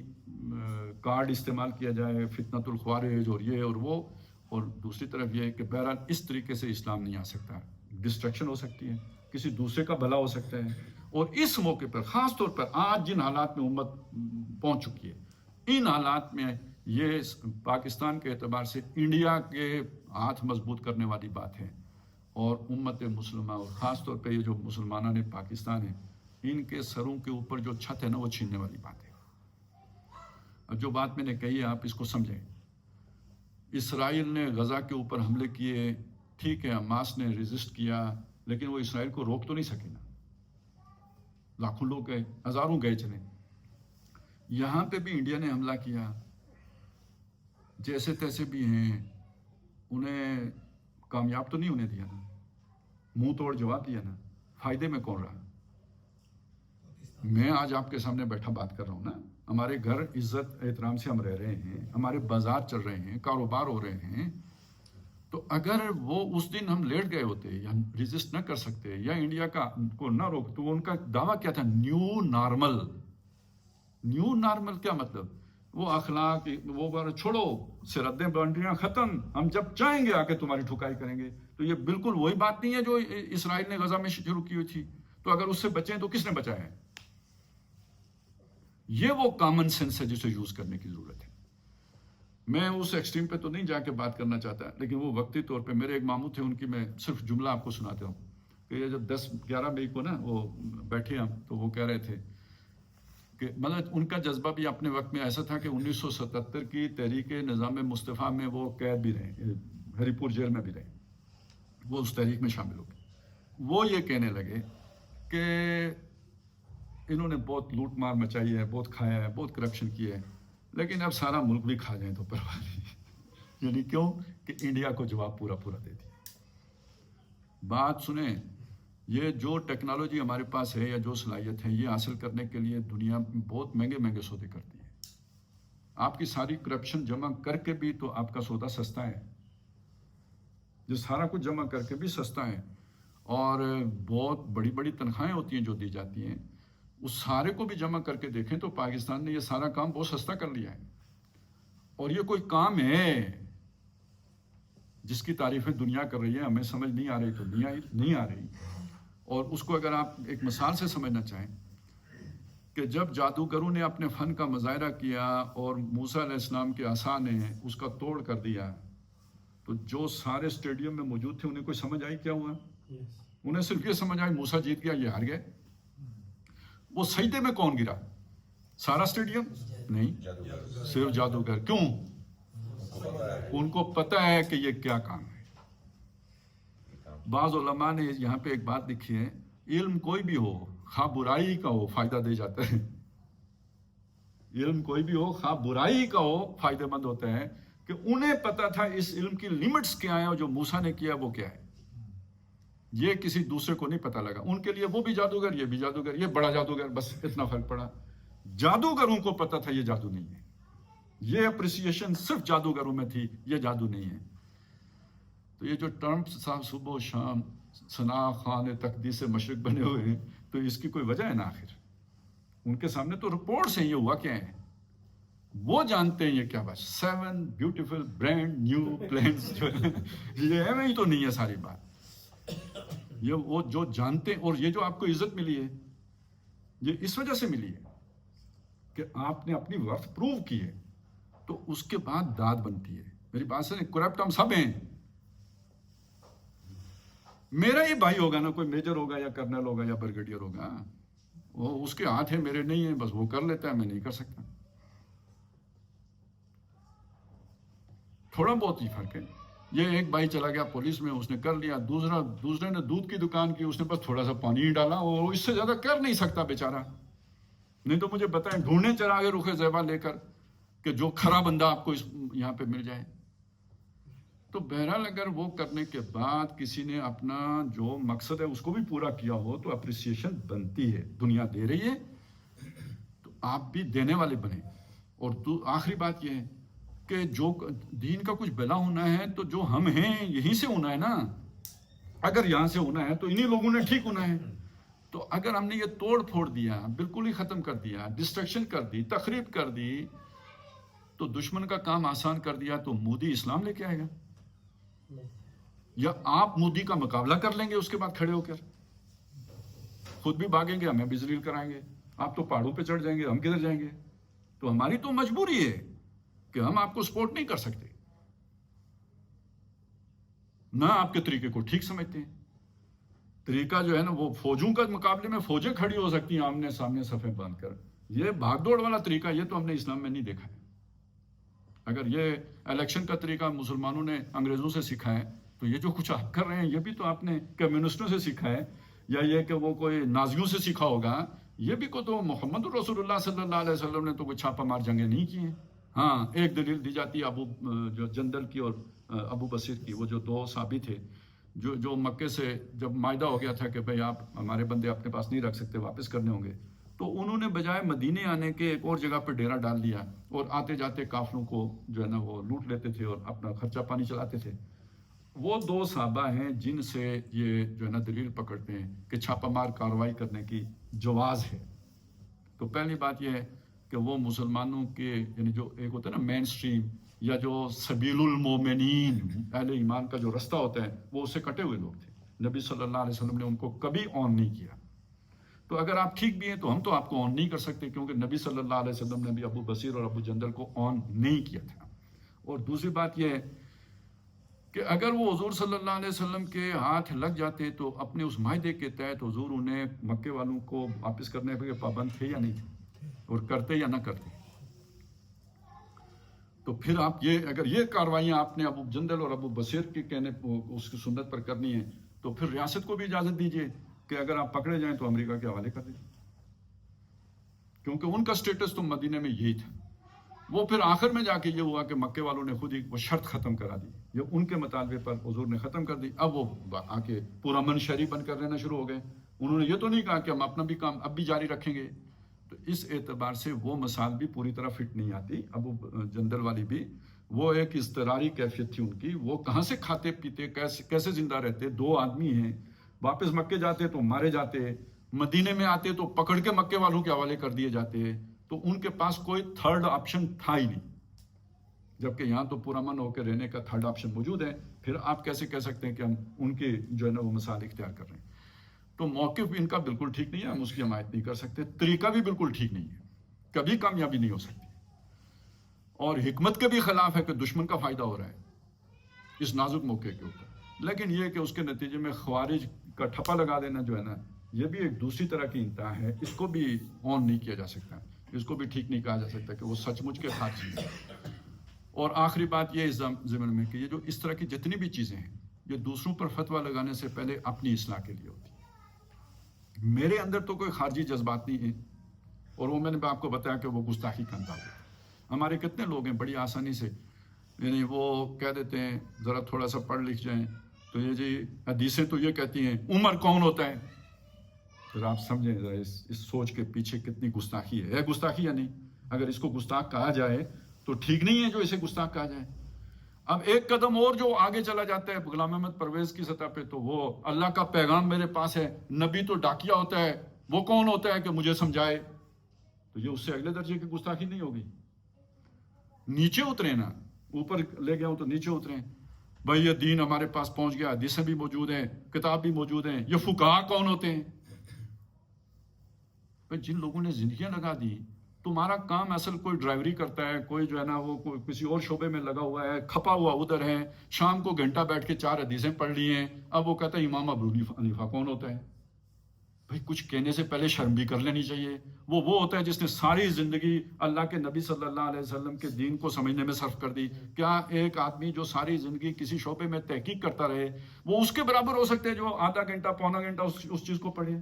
کارڈ استعمال کیا جائے، فتنۃ الخوارج اور یہ اور وہ، اور دوسری طرف یہ کہ بہرحال اس طریقے سے اسلام نہیں آ سکتا، ڈسٹریکشن ہو سکتی ہے، کسی دوسرے کا بھلا ہو سکتا ہے. اور اس موقع پر خاص طور پر آج جن حالات میں امت پہنچ چکی ہے، ان حالات میں یہ پاکستان کے اعتبار سے انڈیا کے ہاتھ مضبوط کرنے والی بات ہے، اور امت مسلمہ اور خاص طور پہ یہ جو مسلمانان پاکستان ہیں، ان کے سروں کے اوپر جو چھت ہے نا وہ چھیننے والی بات ہے. اب جو بات میں نے کہی ہے آپ اس کو سمجھیں. اسرائیل نے غزہ کے اوپر حملے کیے، ٹھیک ہے، حماس نے ریزسٹ کیا، لیکن وہ اسرائیل کو روک تو نہیں سکے نا. لاکھوں لوگ گئے، ہزاروں گئے چلے. یہاں پہ بھی انڈیا نے حملہ کیا، جیسے تیسے بھی ہیں، انہیں کامیاب تو نہیں ہونے دیا نا، منہ توڑ جواب دیا نا. فائدے میں کون رہا؟ میں آج آپ کے سامنے بیٹھا بات کر رہا ہوں نا، ہمارے گھر عزت احترام سے ہم رہ رہے ہیں، ہمارے بازار چل رہے ہیں، کاروبار ہو رہے ہیں. تو اگر وہ اس دن ہم لیٹ گئے ہوتے یا ریزسٹ نہ کر سکتے یا انڈیا کو نہ روک، تو ان کا دعویٰ کیا تھا؟ New normal. نیو نارمل کیا مطلب؟ وہ اخلاق، وہ بار چھوڑو، سرحدیں باؤنڈریاں ختم، ہم جب چاہیں گے آ کے تمہاری ٹھکائی کریں گے. تو یہ بالکل وہی بات نہیں ہے جو اسرائیل نے غزہ میں شروع کی ہوئی تھی. تو اگر اس سے بچیں تو کس نے بچایا ہے؟ یہ وہ کامن سینس ہے جسے یوز کرنے کی ضرورت ہے. میں اس ایکسٹریم پہ تو نہیں جا کے بات کرنا چاہتا، لیکن وہ وقتی طور پہ میرے ایک ماموں تھے، ان کی میں صرف جملہ آپ کو سناتا ہوں کہ یہ جب 10-11 مئی کو نا وہ بیٹھے ہم، تو وہ کہہ رہے تھے کہ مطلب ان کا جذبہ بھی اپنے وقت میں ایسا تھا کہ 1977 کی تحریک نظام مصطفیٰ میں وہ قید بھی رہے، ہری پور جیل میں بھی رہے، وہ اس تحریک میں شامل ہو گئے. وہ یہ کہنے لگے کہ انہوں نے بہت لوٹ مار مچائی ہے، بہت کھایا ہے، بہت کرپشن کی ہے، لیکن اب سارا ملک بھی کھا جائیں تو پرواہ نہیں. یعنی کیوں کہ انڈیا کو جواب پورا دے دیا. بات سنیں، یہ جو ٹیکنالوجی ہمارے پاس ہے یا جو صلاحیت ہے، یہ حاصل کرنے کے لیے دنیا بہت مہنگے سودے کرتی ہے. آپ کی ساری کرپشن جمع کر کے بھی تو آپ کا سودا سستا ہے، جو سارا کچھ جمع کر کے بھی سستا ہے. اور بہت بڑی بڑی تنخواہیں ہوتی ہیں جو دی جاتی ہیں، اس سارے کو بھی جمع کر کے دیکھیں تو پاکستان نے یہ سارا کام بہت سستا کر لیا ہے. اور یہ کوئی کام ہے جس کی تعریفیں دنیا کر رہی ہے، ہمیں سمجھ نہیں آ رہی تو دنیا نہیں آ رہی. اور اس کو اگر آپ ایک مثال سے سمجھنا چاہیں کہ جب جادوگروں نے اپنے فن کا مظاہرہ کیا اور موسیٰ علیہ السلام کے عصا نے اس کا توڑ کر دیا، تو جو سارے اسٹیڈیم میں موجود تھے انہیں کوئی سمجھ آئی کیا ہوا؟ انہیں صرف یہ سمجھ آئی موسیٰ جیت گیا، یہ ہار گئے. وہ سجدے میں کون گرا؟ سارا اسٹیڈیم نہیں، صرف جادوگر. کیوں؟ ان کو پتہ ہے کہ یہ کیا کام ہے. بعض علماء نے یہاں پہ ایک بات لکھی ہے، علم کوئی بھی ہو، خواہ برائی کا ہو، فائدہ دے جاتا ہے. علم کوئی بھی ہو، خواہ برائی کا ہو، فائدہ مند ہوتا ہے. کہ انہیں پتا تھا اس علم کی لیمٹس کیا ہیں، اور جو موسیٰ نے کیا وہ کیا ہے. یہ کسی دوسرے کو نہیں پتا لگا. ان کے لیے وہ بھی جادوگر، یہ بھی جادوگر، یہ بڑا جادوگر، بس اتنا فرق پڑا. جادوگروں کو پتا تھا یہ جادو نہیں ہے. یہ اپریسیشن صرف جادوگروں میں تھی، یہ جادو نہیں ہے. تو یہ جو ٹرمپ صاحب صبح و شام ثنا خان تقدیس مشرق بنے ہوئے ہیں، تو اس کی کوئی وجہ ہے نا؟ آخر ان کے سامنے تو رپورٹس ہیں، یہ ہوا کیا ہے وہ جانتے ہیں. یہ کیا بات 7 بیوٹیفل برانڈ نیو پلینس یہ ہے ہی تو نہیں ہے ساری بات. یہ وہ جو جانتے ہیں. اور یہ جو آپ کو عزت ملی ہے، یہ اس وجہ سے ملی ہے کہ آپ نے اپنی ورث پروو کی ہے. تو اس کے بعد داد بنتی ہے. میری بات سے کرپٹ ہم سب ہیں. میرا ہی بھائی ہوگا نا، کوئی میجر ہوگا یا کرنل ہوگا یا برگیڈیئر ہوگا، وہ اس کے ہاتھ ہے، میرے نہیں ہیں، بس وہ کر لیتا ہے، میں نہیں کر سکتا. تھوڑا بہت ہی فرق ہے. یہ ایک بھائی چلا گیا پولیس میں، اس نے کر لیا، دوسرے نے دودھ کی دکان کی، اس نے بس تھوڑا سا پانی ہی ڈالا، وہ اس سے زیادہ کر نہیں سکتا بیچارہ. نہیں تو مجھے بتائیں، ڈھونڈنے چراغے رخ زیبا لے کر کہ جو کھرا بندہ آپ کو یہاں پہ مل جائے. تو بہرحال اگر وہ کرنے کے بعد کسی نے اپنا جو مقصد ہے اس کو بھی پورا کیا ہو تو اپریسیشن بنتی ہے. دنیا دے رہی ہے تو آپ بھی دینے والے بنے. اور آخری بات یہ ہے کہ جو دین کا کچھ بلا ہونا ہے تو جو ہم ہیں یہیں سے ہونا ہے نا. اگر یہاں سے ہونا ہے تو انہی لوگوں نے ٹھیک ہونا ہے. تو اگر ہم نے یہ توڑ پھوڑ دیا، بالکل ہی ختم کر دیا، ڈسٹرکشن کر دی، تخریب کر دی، تو دشمن کا کام آسان کر دیا، تو مودی اسلام لے کے آئے گا یا آپ مودی کا مقابلہ کر لیں گے اس کے بعد کھڑے ہو کر؟ خود بھی بھاگیں گے، ہمیں بھی ذلیل کرائیں گے. آپ تو پہاڑوں پہ چڑھ جائیں گے، ہم کدھر جائیں گے؟ تو ہماری تو مجبوری ہے کہ ہم آپ کو سپورٹ نہیں کر سکتے، نہ آپ کے طریقے کو ٹھیک سمجھتے ہیں. طریقہ جو ہے نا وہ فوجوں کا مقابلے میں فوجیں کھڑی ہو سکتی ہیں آمنے سامنے صفیں باندھ کر. یہ بھاگ دوڑ والا طریقہ یہ تو ہم نے اسلام میں نہیں دیکھا ہے. اگر یہ الیکشن کا طریقہ مسلمانوں نے انگریزوں سے سیکھا ہے تو یہ جو کچھ آپ کر رہے ہیں یہ بھی تو آپ نے کمیونسٹوں سے سیکھا ہے، یا یہ کہ وہ کوئی نازیوں سے سیکھا ہوگا. یہ بھی تو محمد رسول اللہ صلی اللہ علیہ وسلم نے تو کوئی چھاپہ مار جنگیں نہیں کی ہیں. ہاں، ایک دلیل دی جاتی ہے ابو جو جندل کی اور ابو بصیر کی، وہ جو دو صحابی تھے جو مکے سے جب معاہدہ ہو گیا تھا کہ بھئی آپ ہمارے بندے اپنے پاس نہیں رکھ سکتے، واپس کرنے ہوں گے، تو انہوں نے بجائے مدینے آنے کے ایک اور جگہ پہ ڈیرا ڈال دیا اور آتے جاتے کافروں کو جو ہے نا وہ لوٹ لیتے تھے اور اپنا خرچہ پانی چلاتے تھے. وہ دو صحابہ ہیں جن سے یہ جو ہے نا دلیل پکڑتے ہیں کہ چھاپہ مار کارروائی کرنے کی جواز ہے. تو پہلی بات یہ ہے کہ وہ مسلمانوں کے یعنی جو ایک ہوتا ہے نا مین سٹریم یا جو سبیل المومنین، اہل ایمان کا جو رستہ ہوتا ہے، وہ اس سے کٹے ہوئے لوگ تھے. نبی صلی اللہ علیہ وسلم نے ان کو کبھی آن نہیں کیا. تو اگر آپ ٹھیک بھی ہیں تو ہم تو آپ کو آن نہیں کر سکتے، کیونکہ نبی صلی اللہ علیہ وسلم نے بھی ابو بصیر اور ابو جندل کو آن نہیں کیا تھا. اور دوسری بات یہ ہے کہ اگر وہ حضور صلی اللہ علیہ وسلم کے ہاتھ لگ جاتے تو اپنے اس معاہدے کے تحت حضور انہیں مکے والوں کو واپس کرنے پہ پابند تھے یا نہیں تھے، اور کرتے یا نہ کرتے. تو پھر آپ یہ اگر یہ کاروائیاں آپ نے ابو جندل اور ابو بصیر کے کہنے اس کی سنت پر کرنی ہے تو پھر ریاست کو بھی اجازت دیجیے کہ اگر آپ پکڑے جائیں تو امریکہ کے حوالے کر دیں، کیونکہ ان کا سٹیٹس تو مدینے میں یہی تھا. وہ پھر آخر میں جا کے یہ ہوا کہ مکے والوں نے خود ہی وہ شرط ختم کرا دی، یہ ان کے مطالبے پر حضور نے ختم کر دی. اب وہ آ کے پورا من شہری بن کر رہنا شروع ہو گئے. انہوں نے یہ تو نہیں کہا کہ ہم اپنا بھی کام اب بھی جاری رکھیں گے. تو اس اعتبار سے وہ مثال بھی پوری طرح فٹ نہیں آتی. ابو جندل والی بھی وہ ایک اضطراری کیفیت تھی ان کی. وہ کہاں سے کھاتے پیتے کیسے زندہ رہتے؟ دو آدمی ہیں، واپس مکے جاتے تو مارے جاتے، مدینے میں آتے تو پکڑ کے مکے والوں کے حوالے کر دیے جاتے. تو ان کے پاس کوئی تھرڈ آپشن تھا ہی نہیں، جبکہ یہاں تو پورا من ہو کے رہنے کا تھرڈ آپشن موجود ہے. پھر آپ کیسے کہہ سکتے ہیں کہ ہم ان کے جو ہے نا وہ مثال اختیار کر رہے ہیں؟ تو موقف بھی ان کا بالکل ٹھیک نہیں ہے، ہم اس کی حمایت نہیں کر سکتے. طریقہ بھی بالکل ٹھیک نہیں ہے، کبھی کامیابی نہیں ہو سکتی، اور حکمت کے بھی خلاف ہے کہ دشمن کا فائدہ ہو رہا ہے اس نازک موقع کے اوپر. لیکن یہ کہ اس کے نتیجے میں خوارج کا ٹھپا لگا دینا جو ہے نا، یہ بھی ایک دوسری طرح کی انتہا ہے. اس کو بھی آن نہیں کیا جا سکتا، اس کو بھی ٹھیک نہیں کہا جا سکتا کہ وہ سچ مچ کے خارجی ہیں. اور آخری بات یہ اس ضمن میں کہ یہ جو اس طرح کی جتنی بھی چیزیں ہیں یہ دوسروں پر فتویٰ لگانے سے پہلے اپنی اصلاح کے لیے ہوتی ہے. میرے اندر تو کوئی خارجی جذبات نہیں ہیں، اور وہ میں نے آپ کو بتایا کہ وہ گستاخی کا انداز ہے. ہمارے کتنے لوگ ہیں بڑی آسانی سے یعنی وہ کہہ دیتے ہیں ذرا تھوڑا سا پڑھ لکھ جائیں تو یہ جی حدیثیں تو یہ کہتی ہیں عمر کون ہوتا ہے. پھر آپ سمجھیں ذرا اس سوچ کے پیچھے کتنی گستاخی ہے گستاخی یا نہیں؟ اگر اس کو گستاخ کہا جائے تو ٹھیک نہیں ہے جو اسے گستاخ کہا جائے. اب ایک قدم اور جو آگے چلا جاتا ہے غلام احمد پرویز کی سطح پہ، تو وہ اللہ کا پیغام میرے پاس ہے، نبی تو ڈاکیا ہوتا ہے، وہ کون ہوتا ہے کہ مجھے سمجھائے. تو یہ اس سے اگلے درجے کی گستاخی نہیں ہوگی؟ نیچے اترے نا، اوپر لے گیا ہوں تو نیچے اتریں. بھائی یہ دین ہمارے پاس پہنچ گیا، حدیثیں بھی موجود ہیں، کتاب بھی موجود ہیں. یہ فقہا کون ہوتے ہیں؟ بھائی جن لوگوں نے زندگیاں لگا دی، تمہارا کام اصل کوئی ڈرائیوری کرتا ہے، کوئی جو ہے نا وہ کوئی کسی اور شعبے میں لگا ہوا ہے، کھپا ہوا ادھر ہے، شام کو گھنٹہ بیٹھ کے 4 حدیثیں پڑھ لی ہیں. اب وہ کہتا ہے امام ابو حنیفہ کون ہوتا ہے؟ بھائی کچھ کہنے سے پہلے شرم بھی کر لینی چاہیے. وہ ہوتا ہے جس نے ساری زندگی اللہ کے نبی صلی اللہ علیہ وسلم کے دین کو سمجھنے میں صرف کر دی. کیا ایک آدمی جو ساری زندگی کسی شعبے میں تحقیق کرتا رہے وہ اس کے برابر ہو سکتے ہیں جو آدھا گھنٹہ پونا گھنٹہ اس چیز کو پڑھے؟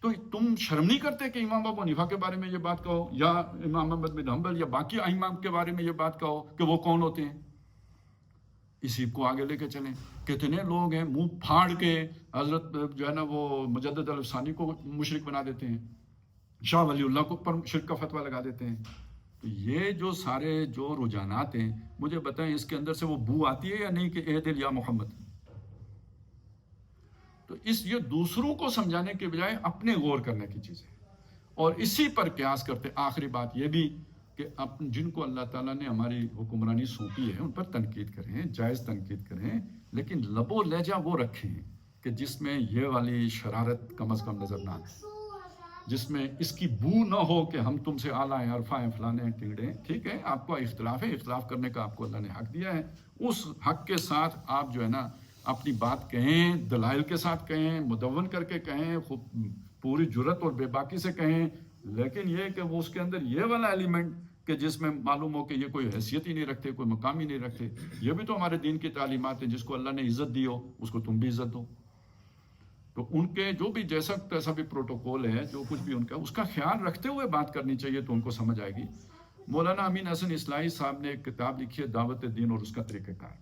تو تم شرم نہیں کرتے کہ امام ابو حنیفہ کے بارے میں یہ بات کہو, یا امام احمد بن حنبل یا باقی ائمہ کے بارے میں یہ بات کہو کہ وہ کون ہوتے ہیں؟ اسی کو آگے لے کے چلیں. کتنے لوگ ہیں منہ پھاڑ کے حضرت جو ہے نا وہ مجدد الفسانی کو مشرک بنا دیتے ہیں, شاہ ولی اللہ کو پر شرک کا فتویٰ لگا دیتے ہیں. تو یہ جو سارے جو رجحانات ہیں, مجھے بتائیں اس کے اندر سے وہ بو آتی ہے یا نہیں کہ اے دل یا محمد؟ تو یہ دوسروں کو سمجھانے کے بجائے اپنے غور کرنے کی چیز ہے, اور اسی پر قیاس کرتے. آخری بات یہ بھی کہ جن کو اللہ تعالیٰ نے ہماری حکمرانی سونپی ہے ان پر تنقید کریں, جائز تنقید کریں, لیکن لب و لہجہ وہ رکھیں کہ جس میں یہ والی شرارت کم از کم نظر نہ آئے, جس میں اس کی بو نہ ہو کہ ہم تم سے اعلیٰ ہیں, عرفہ ہیں, فلانے ہیں, ٹنگڑے ہیں. ٹھیک ہے, آپ کا اختلاف ہے, اختلاف کرنے کا آپ کو اللہ نے حق دیا ہے. اس حق کے ساتھ آپ جو ہے نا اپنی بات کہیں, دلائل کے ساتھ کہیں, مدون کر کے کہیں, پوری جرت اور بے باکی سے کہیں, لیکن یہ کہ وہ اس کے اندر یہ والا ایلیمنٹ کہ جس میں معلوم ہو کہ یہ کوئی حیثیت ہی نہیں رکھتے, کوئی مقام ہی نہیں رکھتے. یہ بھی تو ہمارے دین کی تعلیمات ہیں, جس کو اللہ نے عزت دی ہو اس کو تم بھی عزت دو. تو ان کے جو بھی جیسا تیسا بھی پروٹوکول ہے, جو کچھ بھی ان کا, اس کا خیال رکھتے ہوئے بات کرنی چاہیے تو ان کو سمجھ آئے گی. مولانا امین حسن اصلاحی صاحب نے ایک کتاب لکھی ہے دعوت دین اور اس کا طریقہ کار,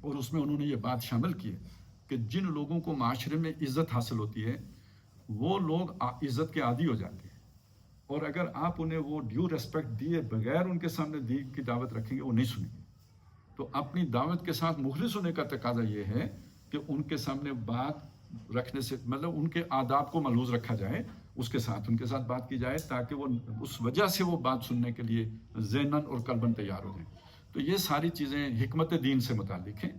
اور اس میں انہوں نے یہ بات شامل کی ہے کہ جن لوگوں کو معاشرے میں عزت حاصل ہوتی ہے وہ لوگ عزت کے عادی ہو جاتے ہیں, اور اگر آپ انہیں وہ ڈیو ریسپیکٹ دیے بغیر ان کے سامنے دین کی دعوت رکھیں گے وہ نہیں سنیں گے. تو اپنی دعوت کے ساتھ مخلص ہونے کا تقاضا یہ ہے کہ ان کے سامنے بات رکھنے سے مطلب ان کے آداب کو ملحوظ رکھا جائے, اس کے ساتھ ان کے ساتھ بات کی جائے تاکہ وہ اس وجہ سے وہ بات سننے کے لیے ذہناً اور قلباً تیار ہو جائیں. تو یہ ساری چیزیں حکمت دین سے متعلق ہیں.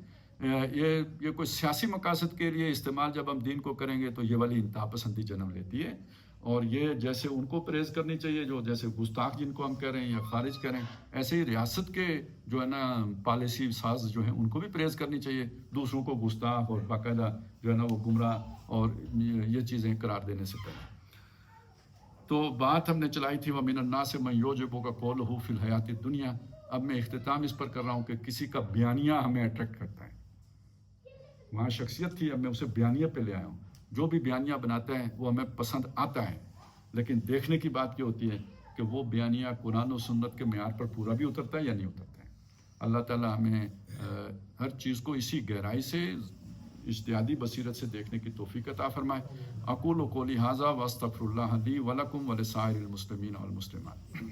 یہ کوئی سیاسی مقاصد کے لیے استعمال جب ہم دین کو کریں گے تو یہ والی انتہا پسندی جنم لیتی ہے, اور یہ جیسے ان کو پریز کرنی چاہیے جو جیسے گستاخ جن کو ہم کہہ رہے ہیں یا خارج کریں, ایسے ہی ریاست کے جو ہے نا پالیسی ساز جو ہیں ان کو بھی پریز کرنی چاہیے, دوسروں کو گستاخ اور باقاعدہ جو ہے نا وہ گمراہ اور یہ چیزیں قرار دینے سے پہلے. تو بات ہم نے چلائی تھی وَمِنَ النَّاسِ مَن يُعْجِبُكَ قَوْلُهُ فِي الْحَيَاةِ الدُّنْيَا. اب میں اختتام اس پر کر رہا ہوں کہ کسی کا بیانیہ ہمیں اٹریکٹ کرتا ہے. وہاں شخصیت تھی, اب میں اسے بیانیہ پہ لے آیا ہوں. جو بھی بیانیہ بناتا ہے وہ ہمیں پسند آتا ہے, لیکن دیکھنے کی بات یہ ہوتی ہے کہ وہ بیانیہ قرآن و سنت کے معیار پر پورا بھی اترتا ہے یا نہیں اترتا ہے. اللہ تعالیٰ ہمیں ہر چیز کو اسی گہرائی سے اجتہادی بصیرت سے دیکھنے کی توفیق عطا فرمائے. اقول قولی ھذا واستغفر اللہ لی ولکم ولسائر المسلمین والمسلمات.